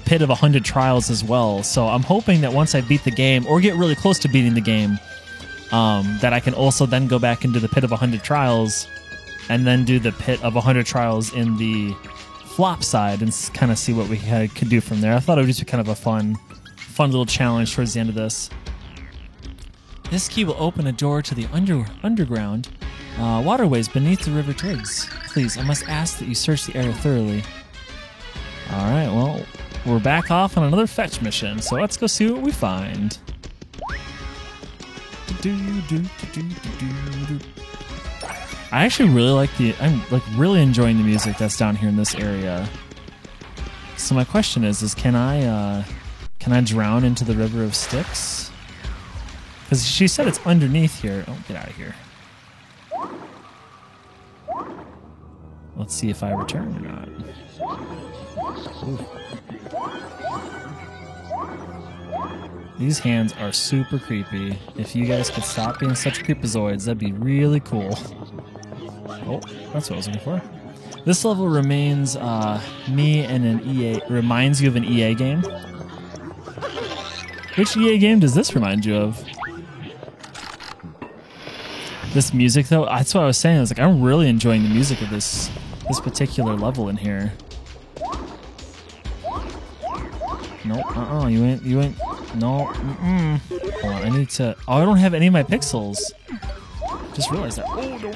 Pit of 100 Trials as well. So I'm hoping that once I beat the game, or get really close to beating the game, that I can also then go back into the Pit of 100 Trials and then do the Pit of 100 Trials in the flop side and kind of see what we could do from there. I thought it would just be kind of a fun little challenge towards the end of this. This key will open a door to the underground waterways beneath the river Tiggs. Please, I must ask that you search the area thoroughly. Alright, well, we're back off on another fetch mission, so let's go see what we find. I actually really like I'm really enjoying the music that's down here in this area. So my question is can I drown into the River of Styx? Because she said it's underneath here. Oh, get out of here. Let's see if I return or not. Ooh. These hands are super creepy. If you guys could stop being such creepazoids, that'd be really cool. Oh, that's what I was looking for. This level reminds me and an EA. Reminds you of an EA game. Which EA game does this remind you of? This music, though, that's what I was saying. I was like, I'm really enjoying the music of this particular level in here. Nope, you ain't, no, Hold on, I need to, I don't have any of my pixels. Just realized that. Oh, don't,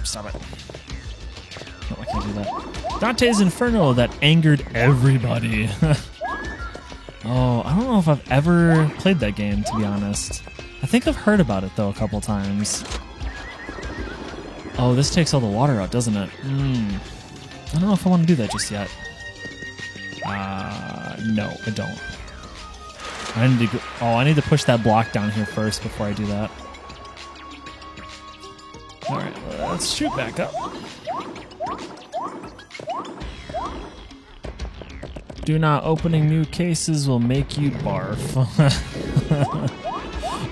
stop it. No, I can't do that. Dante's Inferno, that angered everybody. Oh, I don't know if I've ever played that game, to be honest. I think I've heard about it, though, a couple times. Oh, this takes all the water out, doesn't it? I don't know if I want to do that just yet. No, I don't. I need to go, I need to push that block down here first before I do that. Alright, let's shoot back up. Do not opening new cases will make you barf.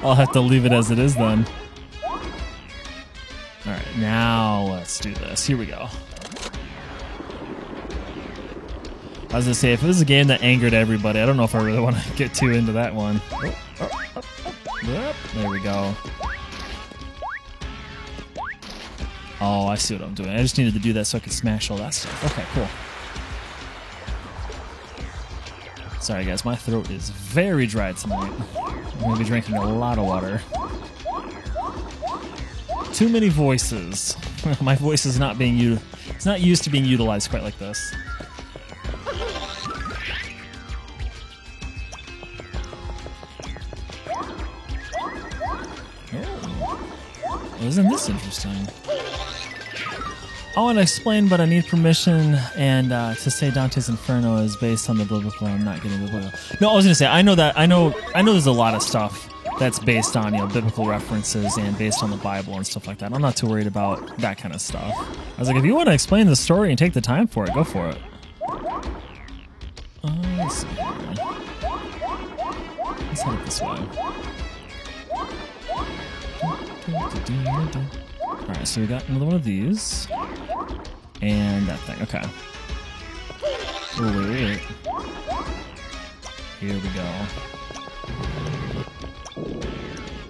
I'll have to leave it as it is then. Alright, now let's do this. Here we go. I was gonna say, if it was a game that angered everybody, I don't know if I really want to get too into that one. Yep, there we go. Oh, I see what I'm doing. I just needed to do that so I could smash all that stuff. Okay, cool. Sorry guys, my throat is very dry tonight. I'm gonna be drinking a lot of water. Too many voices. My voice is not being it's not used to being utilized quite like this. isn't this interesting? I want to explain, but I need permission, and to say Dante's Inferno is based on the biblical. I'm not getting biblical. No, I was going to say I know there's a lot of stuff that's based on biblical references and based on the Bible and stuff like that. I'm not too worried about that kind of stuff. I was like, if you want to explain the story and take the time for it, go for it. Let's see here. Let's head it this way. Alright, so we got another one of these. And that thing. Okay. Oh, wait. Here we go.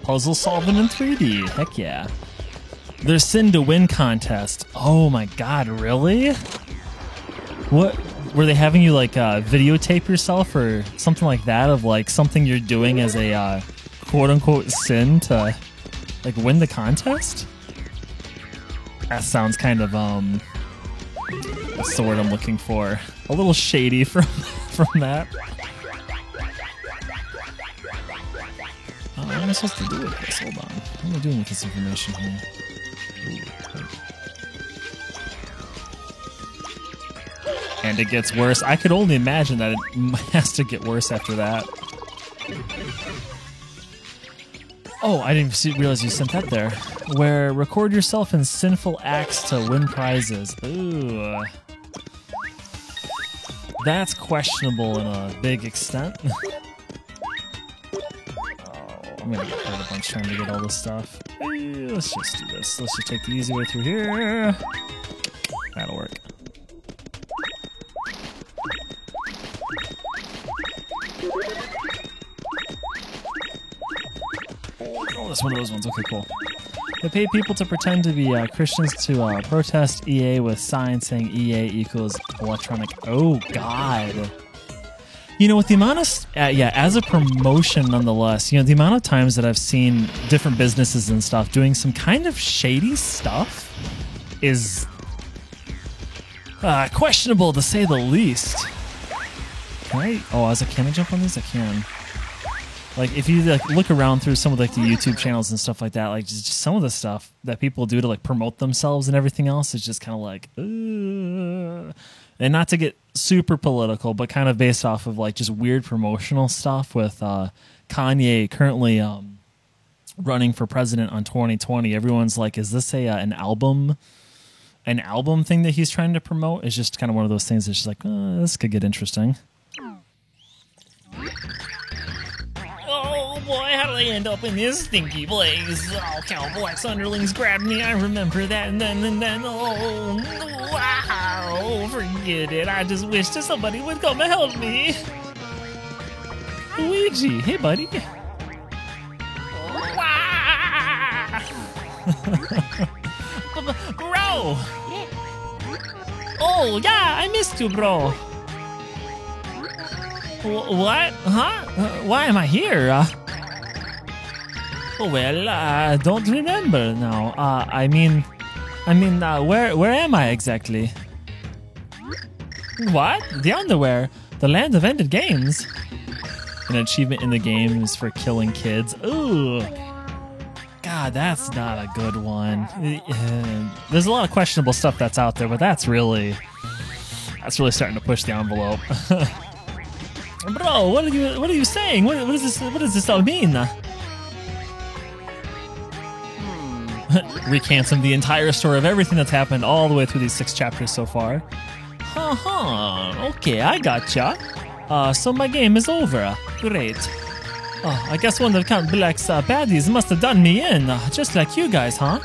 Puzzle solving in 3D. Heck yeah. There's Sin to Win contest. Oh my god, really? What? Were they having you videotape yourself or something like that of something you're doing as a quote unquote sin to win the contest? That sounds kind of what's the word I'm looking for? A little shady from that. What am I supposed to do with this? Hold on. What am I doing with this information here? And it gets worse. I could only imagine that it has to get worse after that. Oh, I didn't realize you sent that there. Where record yourself in sinful acts to win prizes. Ooh. That's questionable in a big extent. I'm gonna get hurt a bunch trying to get all this stuff. Let's just do this. Let's just take the easy way through here. That'll work. Oh, that's one of those ones. Okay, cool. They pay people to pretend to be Christians to protest EA with signs saying EA equals electronic. Oh, God. With the amount of, as a promotion nonetheless, the amount of times that I've seen different businesses and stuff doing some kind of shady stuff is questionable to say the least. Can I jump on these? I can. If you look around through some of the YouTube channels and stuff like that, just some of the stuff that people do to promote themselves and everything else is just kind of and not to get super political, but kind of based off of just weird promotional stuff with Kanye currently running for president on 2020. Everyone's like, is this an album thing that he's trying to promote? It's just kind of one of those things that's just this could get interesting. Oh boy, how did I end up in this stinky place? Oh, Cowboy's underlings grabbed me, I remember that, and then, oh, wow, forget it. I just wish that somebody would come and help me. Luigi, hey buddy. Bro! Oh, yeah, I missed you, bro. What? Huh? Why am I here? I don't remember now. Where am I exactly? What? The underwear? The land of ended games? An achievement in the game is for killing kids. Ooh. God, that's not a good one. There's a lot of questionable stuff that's out there, but that's really starting to push the envelope. Bro, what are you saying? What does this all mean? Recants him the entire story of everything that's happened all the way through these 6 chapters so far. Okay, I gotcha. So my game is over. Great. I guess one of Count Black's baddies must have done me in, just like you guys, huh?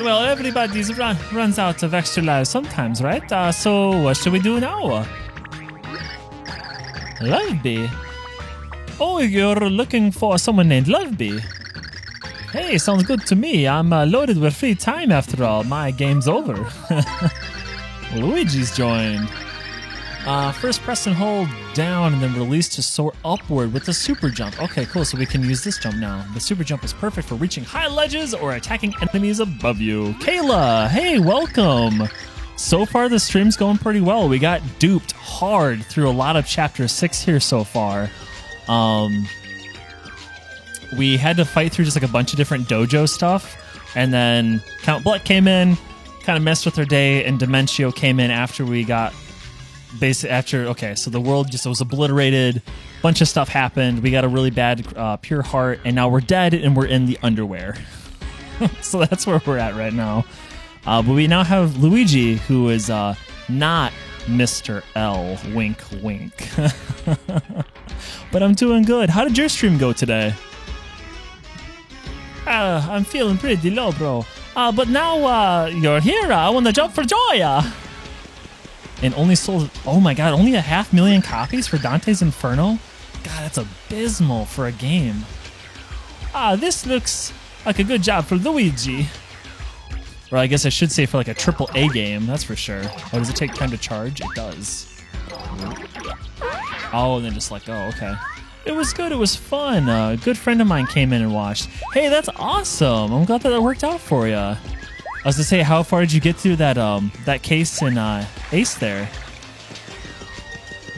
Well, everybody's runs out of extra lives sometimes, right? So what should we do now? Loveby? Oh, you're looking for someone named Loveby? Hey, sounds good to me. I'm loaded with free time after all. My game's over. Luigi's joined. First press and hold down and then release to soar upward with the super jump. Okay, cool. So we can use this jump now. The super jump is perfect for reaching high ledges or attacking enemies above you. Kayla, hey, welcome. So far, the stream's going pretty well. We got duped hard through a lot of Chapter 6 here so far. We had to fight through just a bunch of different dojo stuff. And then Count Bleck came in, kind of messed with our day, and Dementio came in after we got so the world just was obliterated, bunch of stuff happened, we got a really bad pure heart, and now we're dead and we're in the underwear. So that's where we're at right now. But we now have Luigi, who is not Mr. L, wink wink. But I'm doing good. How did your stream go today? I'm feeling pretty low, bro. But now you're here. I want to jump for joy. And only sold, oh my god, only 500,000 copies for Dante's Inferno? God, that's abysmal for a game. This looks like a good job for Luigi. Or I guess I should say for like a AAA game, that's for sure. Oh, does it take time to charge? It does. Oh, and then just like, oh, okay. It was good, it was fun. A good friend of mine came in and watched. Hey, that's awesome. I'm glad that worked out for you. I was to say, how far did you get through that case in Ace there?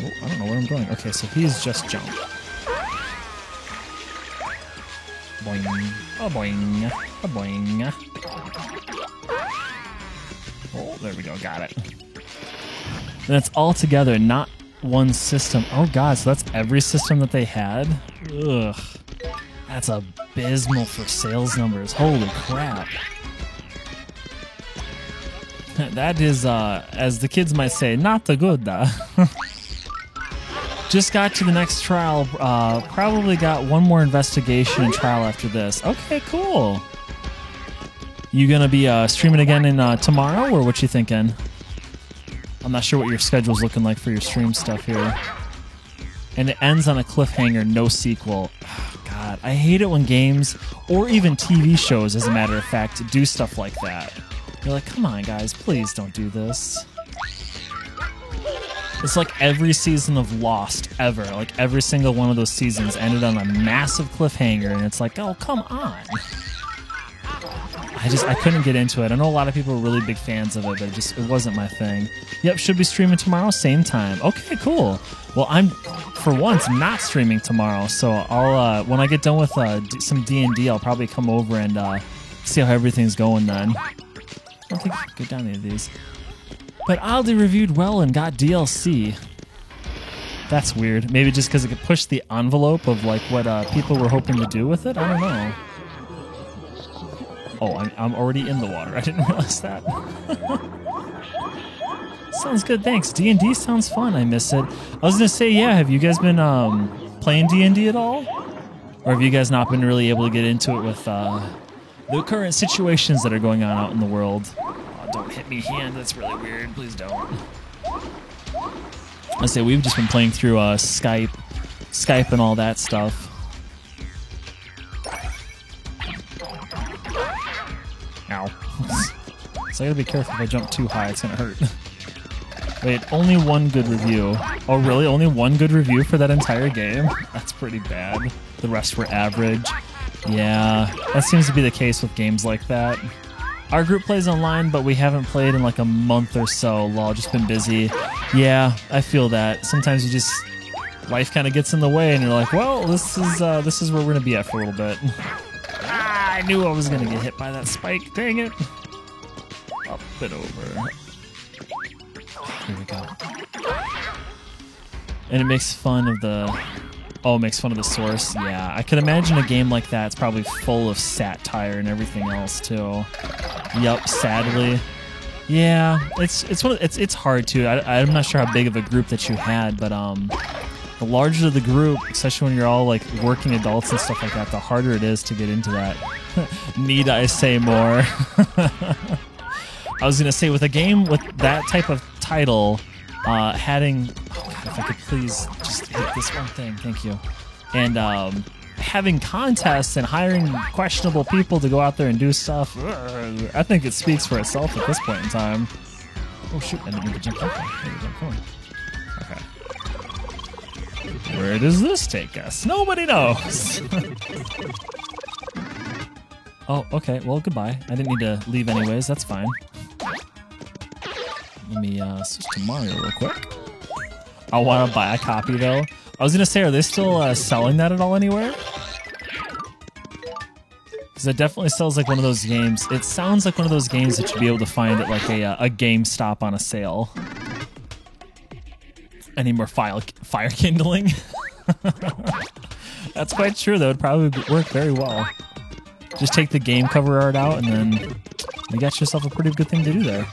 Oh, I don't know where I'm going. Okay, so he's just jumped. Boing. Oh, boing. Oh, boing. Oh, there we go. Got it. And it's all together, not one system. Oh, God, so that's every system that they had? Ugh. That's abysmal for sales numbers. Holy crap. That is, as the kids might say, not the good. Just got to the next trial. Probably got one more investigation and trial after this. Okay, cool. You gonna be streaming again in tomorrow, or what you thinking? I'm not sure what your schedule's looking like for your stream stuff here. And it ends on a cliffhanger, no sequel. Oh, God, I hate it when games, or even TV shows, as a matter of fact, do stuff like that. You're like, come on, guys, please don't do this. It's like every season of Lost ever. Like every single one of those seasons ended on a massive cliffhanger, and it's like, oh, come on. I couldn't get into it. I know a lot of people are really big fans of it, but it wasn't my thing. Yep, should be streaming tomorrow, same time. Okay, cool. Well, I'm, for once, not streaming tomorrow, so I'll, when I get done with some D&D, I'll probably come over and see how everything's going then. I don't think I can get down any of these. But Aldi reviewed well and got DLC. That's weird. Maybe just because it could push the envelope of like what people were hoping to do with it? I don't know. Oh, I'm already in the water. I didn't realize that. Sounds good, thanks. D&D sounds fun. I miss it. I was going to say, yeah, have you guys been playing D&D at all? Or have you guys not been really able to get into it with the current situations that are going on out in the world? Oh, don't hit me, hand. That's really weird. Please don't. I say we've just been playing through Skype and all that stuff. Ow. So I gotta be careful if I jump too high, it's gonna hurt. Wait, only one good review. Oh really? Only one good review for that entire game? That's pretty bad. The rest were average. Yeah, that seems to be the case with games like that. Our group plays online, but we haven't played in like a month or so. Lol, just been busy. Yeah, I feel that. Sometimes you just, life kind of gets in the way and you're like, well, this is where we're gonna be at for a little bit. I knew I was gonna get hit by that spike, dang it. Up and over. Here we go. And it makes fun of the, oh, it makes fun of the source. Yeah, I could imagine a game like that's probably full of satire and everything else too. Yup, sadly. Yeah, it's hard to. I'm not sure how big of a group that you had, but the larger the group, especially when you're all like working adults and stuff like that, the harder it is to get into that. Need I say more? I was gonna say with a game with that type of title, having, oh God, if I could please just hit this one thing, thank you, and having contests and hiring questionable people to go out there and do stuff, I think it speaks for itself at this point in time. Oh shoot, I didn't need to jump up there. Okay. Where does this take us? Nobody knows. Oh, okay, well, goodbye. I didn't need to leave anyways, that's fine. Let me switch to Mario real quick. I want to buy a copy though. I was gonna say, are they still selling that at all anywhere? Because Because it definitely sounds like one of those games. It sounds like one of those games that you'd be able to find at like a GameStop on a sale. Any more fire kindling? That's quite true. That would probably work very well. Just take the game cover art out, and then you got yourself a pretty good thing to do there.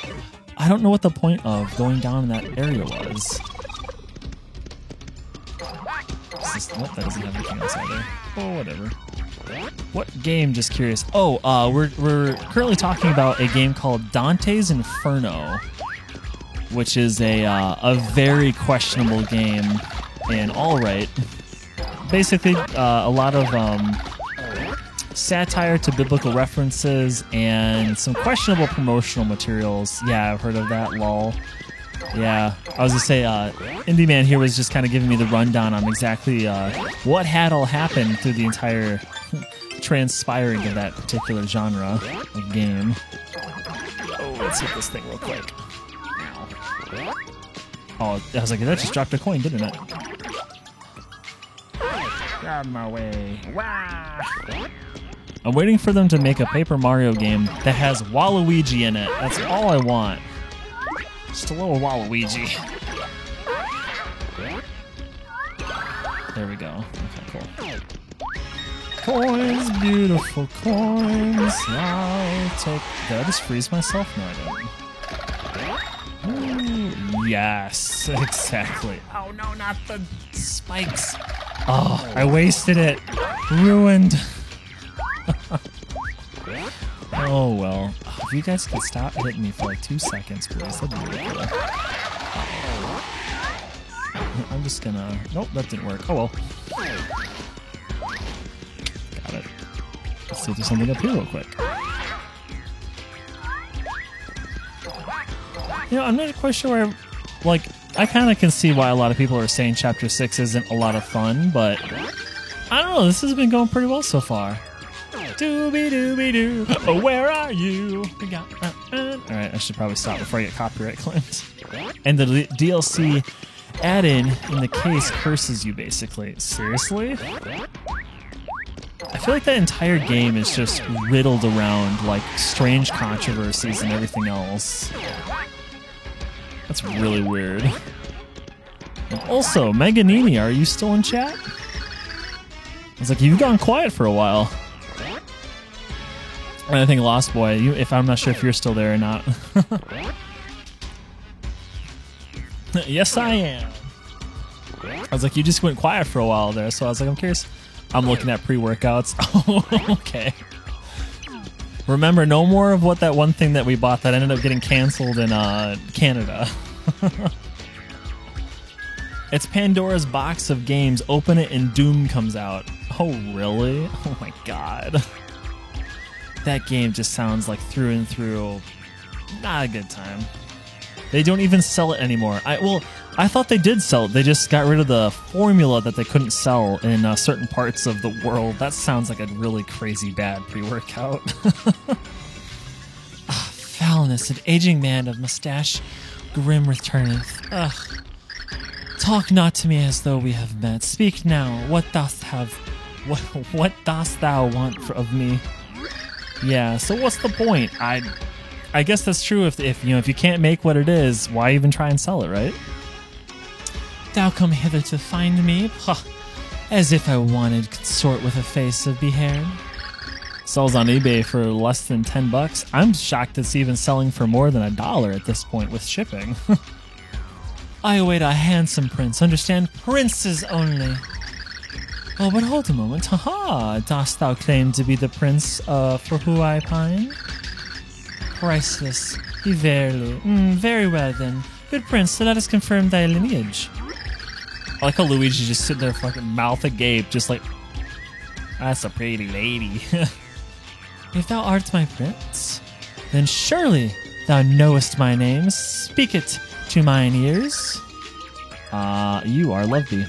I don't know what the point of going down in that area was. What? That doesn't have anything else either. Oh, whatever. What game? Just curious. Oh, we're currently talking about a game called Dante's Inferno, which is a very questionable game. And all right, basically a lot of satire to biblical references and some questionable promotional materials. Yeah, I've heard of that. Lol. Yeah, I was gonna say, Indie Man here was just kind of giving me the rundown on exactly what had all happened through the entire transpiring of that particular genre of game. Oh, let's hit this thing real quick. Oh, I was like, that just dropped a coin, didn't it? Get out of my way. Wow. I'm waiting for them to make a Paper Mario game that has Waluigi in it. That's all I want. Just a little Waluigi. There we go. Okay, cool. Coins, beautiful coins. I'll take... Did I just freeze myself? No, I didn't. Ooh, yes, exactly. Oh no, not the spikes. Oh, I wasted it. Ruined. Oh well. If you guys could stop hitting me for like 2 seconds, please. That'd be really cool. I'm just gonna... Nope, that didn't work. Oh well. Got it. Let's see if there's something up here real quick. You know, I'm not quite sure where... Like, I kind of can see why a lot of people are saying Chapter 6 isn't a lot of fun, but... I don't know, this has been going pretty well so far. Dooby-dooby-doo, oh, where are you? Alright, I should probably stop before I get copyright claims. And the DLC add-in in the case curses you, basically. Seriously? I feel like that entire game is just riddled around, like, strange controversies and everything else. That's really weird. And also, Meganini, are you still in chat? I was like, you've gone quiet for a while. And I think Lost Boy, I'm not sure if you're still there or not. Yes, I am. I was like, you just went quiet for a while there, so I was like, I'm curious. I'm looking at pre-workouts. Oh, okay. Remember, no more of what that one thing that we bought that ended up getting canceled in Canada. It's Pandora's box of games. Open it and Doom comes out. Oh, really? Oh my god. That game just sounds like through and through not a good time. They don't even sell it anymore. I thought they did sell it. They just got rid of the formula that they couldn't sell in certain parts of the world. That sounds like a really crazy bad pre-workout. Foulness, an aging man of mustache, grim returneth. Ugh. Talk not to me as though we have met. Speak now. What dost thou want of me? Yeah, so what's the point? I guess that's true. If you can't make what it is, why even try and sell it, right? Thou come hither to find me? Huh. As if I wanted consort with a face of behared. Sells on eBay for less than $10. I'm shocked it's even selling for more than $1 at this point with shipping. I await a handsome prince. Understand? Princes only. Oh, but hold a moment. Haha! Dost thou claim to be the prince for who I pine? Priceless. Verily. Very well then. Good prince, so let us confirm thy lineage. I like how Luigi just sit there fucking mouth agape, just like, that's a pretty lady. If thou art my prince, then surely thou knowest my name. Speak it to mine ears. You are Loveby.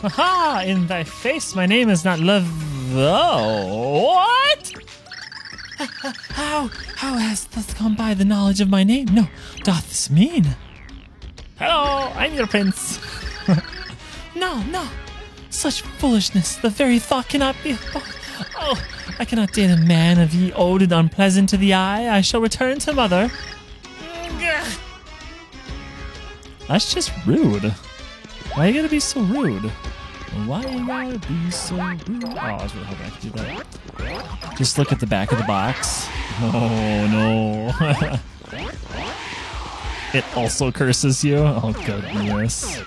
Aha! In thy face, my name is not Love. Oh, what? How hast thus come by the knowledge of my name? No, doth this mean? Hello, I'm your prince. No, such foolishness. The very thought cannot be. Oh, I cannot date a man of ye old and unpleasant to the eye. I shall return to mother. That's just rude. Why you gotta be so rude? Why you gotta be so rude? Oh, I was really hoping I could do that. Just look at the back of the box. Oh, no. It also curses you? Oh, goodness.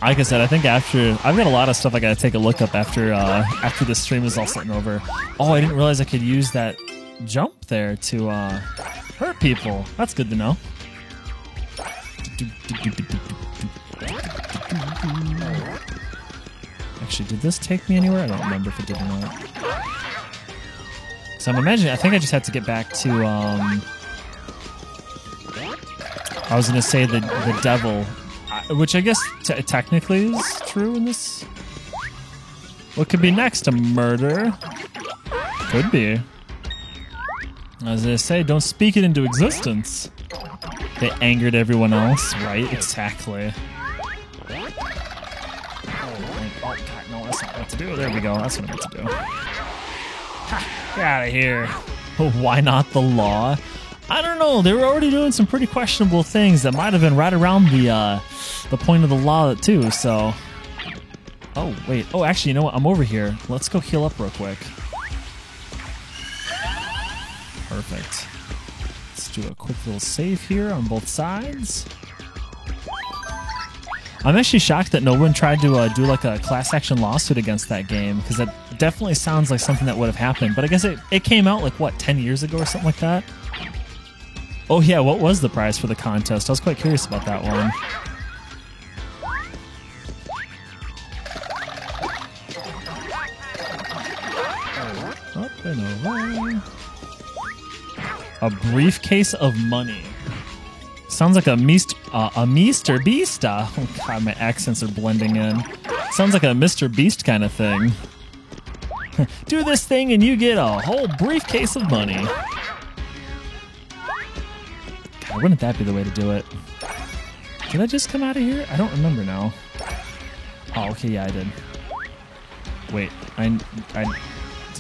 Like I said, I think I've got a lot of stuff I gotta take a look up after this stream is all sitting over. Oh, I didn't realize I could use that jump there to hurt people. That's good to know. Actually, did this take me anywhere? I don't remember if it did or not. So I'm imagining, I think I just have to get back to, I was going to say the devil, which I guess technically is true in this. What could be next? A murder? Could be. I was going to say, don't speak it into existence. They angered everyone else, right? Exactly. Oh, God, no, that's not what to do. There we go. That's what I meant to do. Ha, get out of here. Why not the law? I don't know. They were already doing some pretty questionable things that might have been right around the point of the law, too, so... Oh, wait. Oh, actually, you know what? I'm over here. Let's go heal up real quick. Perfect. Let's do a quick little save here on both sides. I'm actually shocked that no one tried to do like a class action lawsuit against that game, because that definitely sounds like something that would have happened. But I guess it came out like, what, 10 years ago or something like that? Oh yeah, what was the prize for the contest? I was quite curious about that one. Up and away. A briefcase of money. Sounds like a Mr. Beast. Oh God, my accents are blending in. Sounds like a Mr. Beast kind of thing. Do this thing and you get a whole briefcase of money. God, wouldn't that be the way to do it? Did I just come out of here? I don't remember now. Oh, okay, yeah, I did. Wait,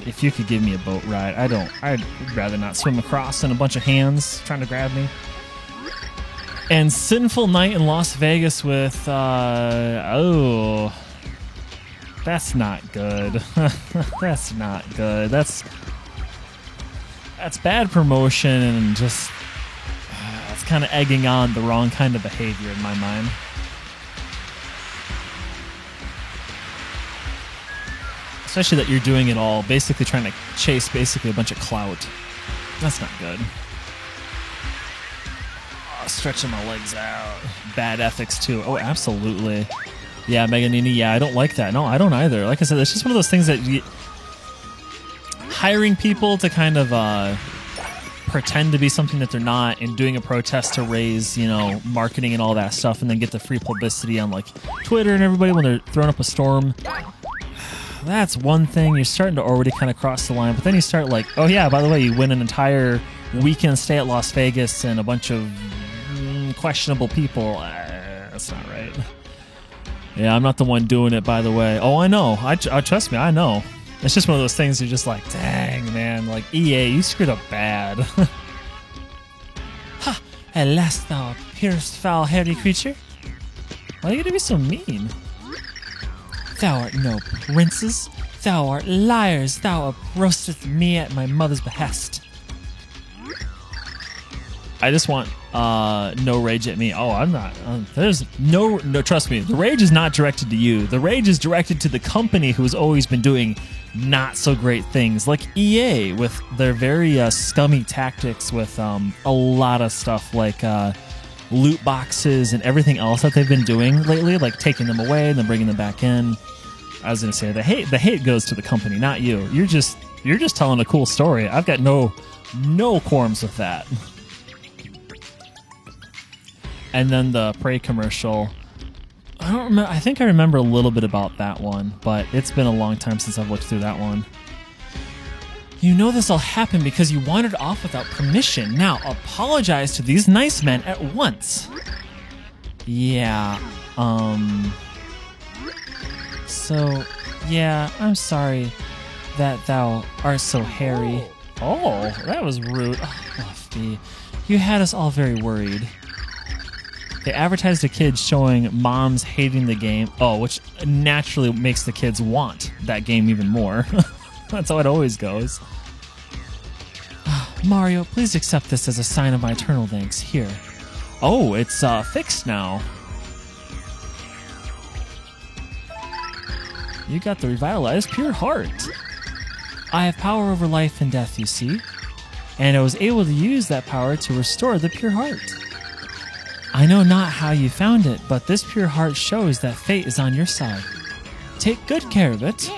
if you could give me a boat ride, I'd rather not swim across in a bunch of hands trying to grab me. And Sinful Night in Las Vegas with, oh, that's not good. That's not good. That's bad promotion and just, it's kind of egging on the wrong kind of behavior in my mind. Especially that you're doing it all, basically trying to chase basically a bunch of clout. That's not good. Stretching my legs out. Bad ethics too. Oh, absolutely. Yeah, Meganini, yeah, I don't like that. No, I don't either. Like I said, it's just one of those things that hiring people to kind of pretend to be something that they're not and doing a protest to raise, marketing and all that stuff and then get the free publicity on like Twitter and everybody when they're throwing up a storm. That's one thing. You're starting to already kind of cross the line, but then you start like, oh yeah, by the way, you win an entire weekend stay at Las Vegas and a bunch of questionable people. That's not right. Yeah, I'm not the one doing it, by the way. Oh, I know. I trust me, I know. It's just one of those things you're just like, dang, man. Like, EA, you screwed up bad. Ha! At last thou appearest, foul, hairy creature. Why are you gonna be so mean? Thou art no princes. Thou art liars. Thou roasteth me at my mother's behest. I just want no rage at me. Oh, I'm not. There's no. Trust me. The rage is not directed to you. The rage is directed to the company who has always been doing not so great things, like EA with their very scummy tactics with a lot of stuff like loot boxes and everything else that they've been doing lately, like taking them away and then bringing them back in. I was going to say the hate goes to the company, not you. You're just telling a cool story. I've got no qualms with that. And then the Prey commercial. I don't remember. I think I remember a little bit about that one, but it's been a long time since I've looked through that one. You know this all happened because you wandered off without permission. Now apologize to these nice men at once. Yeah. So, yeah, I'm sorry. that thou art so hairy. Oh, that was rude. Oh, Fluffy. You had us all very worried. They advertised to kids showing moms hating the game. Oh, which naturally makes the kids want that game even more. That's how it always goes. Mario, please accept this as a sign of my eternal thanks. Here. Oh, it's fixed now. You got the revitalized pure heart. I have power over life and death, you see. And I was able to use that power to restore the pure heart. I know not how you found it, but this pure heart shows that fate is on your side. Take good care of it.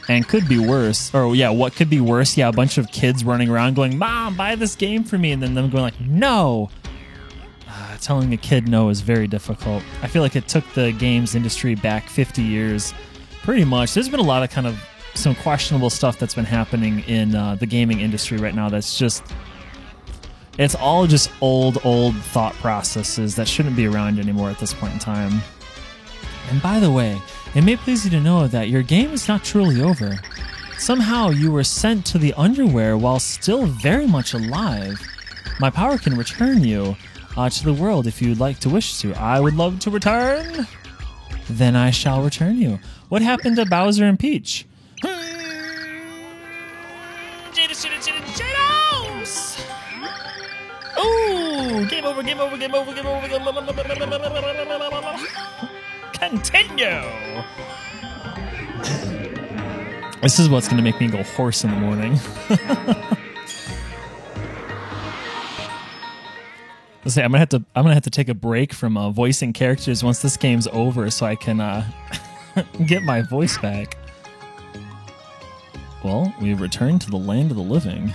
And could be worse. Or yeah, what could be worse? Yeah, a bunch of kids running around going, Mom, buy this game for me. And then them going like, no. Telling a kid no is very difficult. I feel like it took the games industry back 50 years. Pretty much. There's been a lot of kind of some questionable stuff that's been happening in the gaming industry right now that's just... It's all just old thought processes that shouldn't be around anymore at this point in time. And by the way, it may please you to know that your game is not truly over. Somehow you were sent to the underwear while still very much alive. My power can return you to the world if you'd like to wish to. I would love to return. Then I shall return you. What happened to Bowser and Peach? Ooh, game over. Continue. This is what's going to make me go hoarse in the morning. Let's say I'm gonna have to take a break from voicing characters once this game's over, so I can get my voice back. Well, we've returned to the land of the living.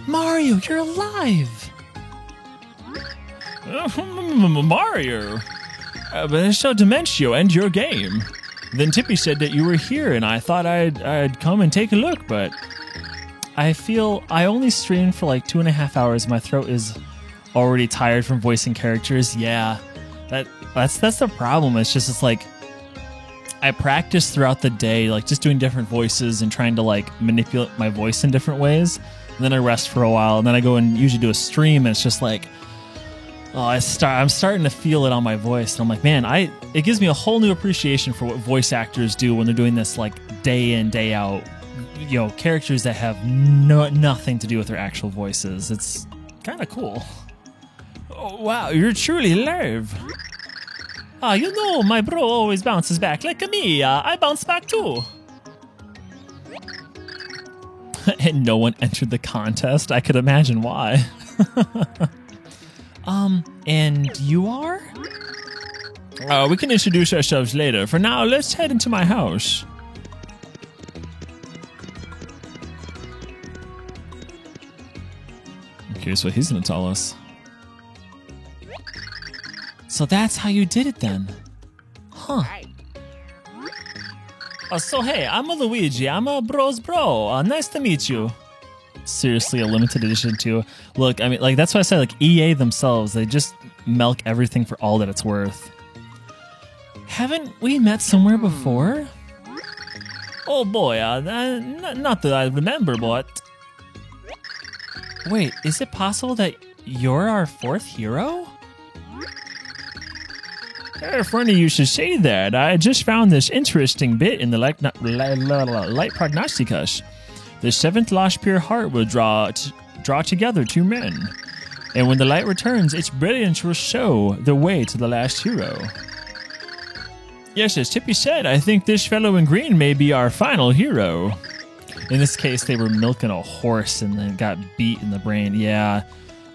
Mario, you're alive! Mario! But I saw Dementio and your game. Then Tippy said that you were here, and I thought I'd come and take a look, but... I feel I only streamed for like 2.5 hours. My throat is already tired from voicing characters. Yeah, that's the problem. It's like I practice throughout the day, like just doing different voices and trying to like manipulate my voice in different ways. And then I rest for a while, and then I go and usually do a stream, and it's just like, oh, I'm starting to feel it on my voice, and I'm like, man, it gives me a whole new appreciation for what voice actors do when they're doing this like day in, day out. You know, characters that have nothing to do with their actual voices. It's kind of cool. Oh, wow, you're truly alive. You know, my bro always bounces back like me. I bounce back too. And no one entered the contest. I could imagine why. And you are? We can introduce ourselves later. For now, let's head into my house. Here's what he's going to tell us. So that's how you did it then. Huh. So hey, I'm a Luigi. I'm a bro's bro. Nice to meet you. Seriously, a limited edition too. Look, I mean, like that's why I say like EA themselves, they just milk everything for all that it's worth. Haven't we met somewhere before? Oh boy, not that I remember, but... Wait, is it possible that you're our fourth hero? Funny you should say that. I just found this interesting bit in the Light Prognosticus. The seventh lost pure heart will draw together two men. And when the light returns, its brilliance will show the way to the last hero. Yes, as Tippy said, I think this fellow in green may be our final hero. In this case, they were milking a horse and then got beat in the brain. Yeah.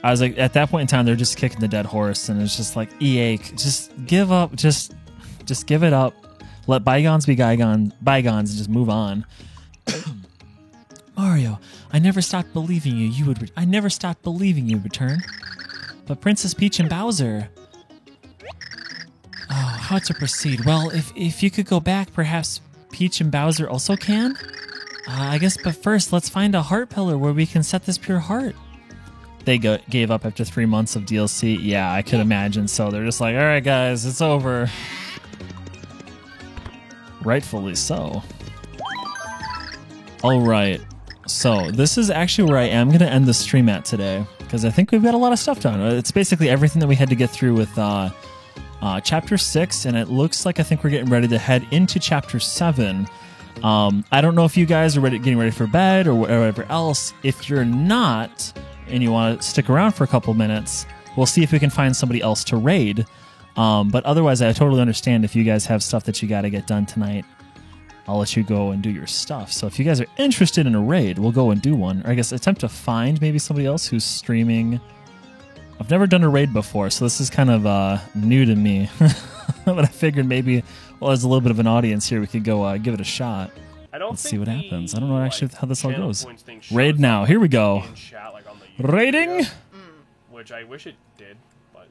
I was like, at that point in time, they're just kicking the dead horse. And it's just like, EA, just give up. Just give it up. Let bygones be bygones and just move on. Mario, I never stopped believing you would return. But Princess Peach and Bowser... Oh, how to proceed? Well, if you could go back, perhaps Peach and Bowser also can? I guess, but first, let's find a heart pillar where we can set this pure heart. They gave up after 3 months of DLC. Yeah, I could imagine. So they're just like, all right, guys, it's over. Rightfully so. All right. So this is actually where I am going to end the stream at today, because I think we've got a lot of stuff done. It's basically everything that we had to get through with Chapter 6, and it looks like I think we're getting ready to head into Chapter 7. I don't know if you guys are getting ready for bed or whatever else. If you're not, and you want to stick around for a couple minutes, we'll see if we can find somebody else to raid. But otherwise, I totally understand if you guys have stuff that you got to get done tonight. I'll let you go and do your stuff. So if you guys are interested in a raid, we'll go and do one. Or I guess attempt to find maybe somebody else who's streaming. I've never done a raid before, so this is kind of new to me. But I figured maybe, well, there's a little bit of an audience here. We could go give it a shot. Let's see what happens. I don't know actually how this all goes. Raid now. Here we go. Raiding. Which I wish it did, but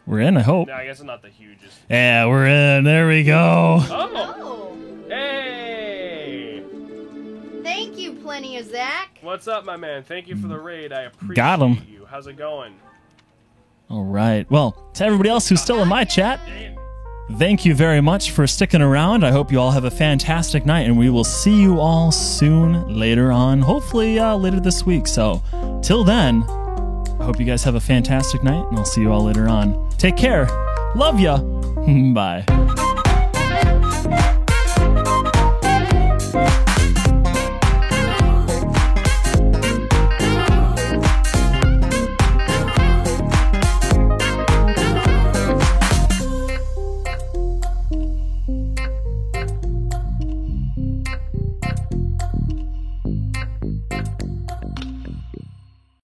we're in, I hope. no, I guess it's not the hugest. Yeah, we're in. There we go. Oh! Hey! Thank you, Plenty of Zach. What's up, my man? Thank you for the raid. I appreciate Got him. you. How's it going? All right. Well, to everybody else who's still in my chat, thank you very much for sticking around. I hope you all have a fantastic night, and we will see you all soon later on, hopefully later this week. So, till then, I hope you guys have a fantastic night, and I'll see you all later on. Take care. Love ya. Bye.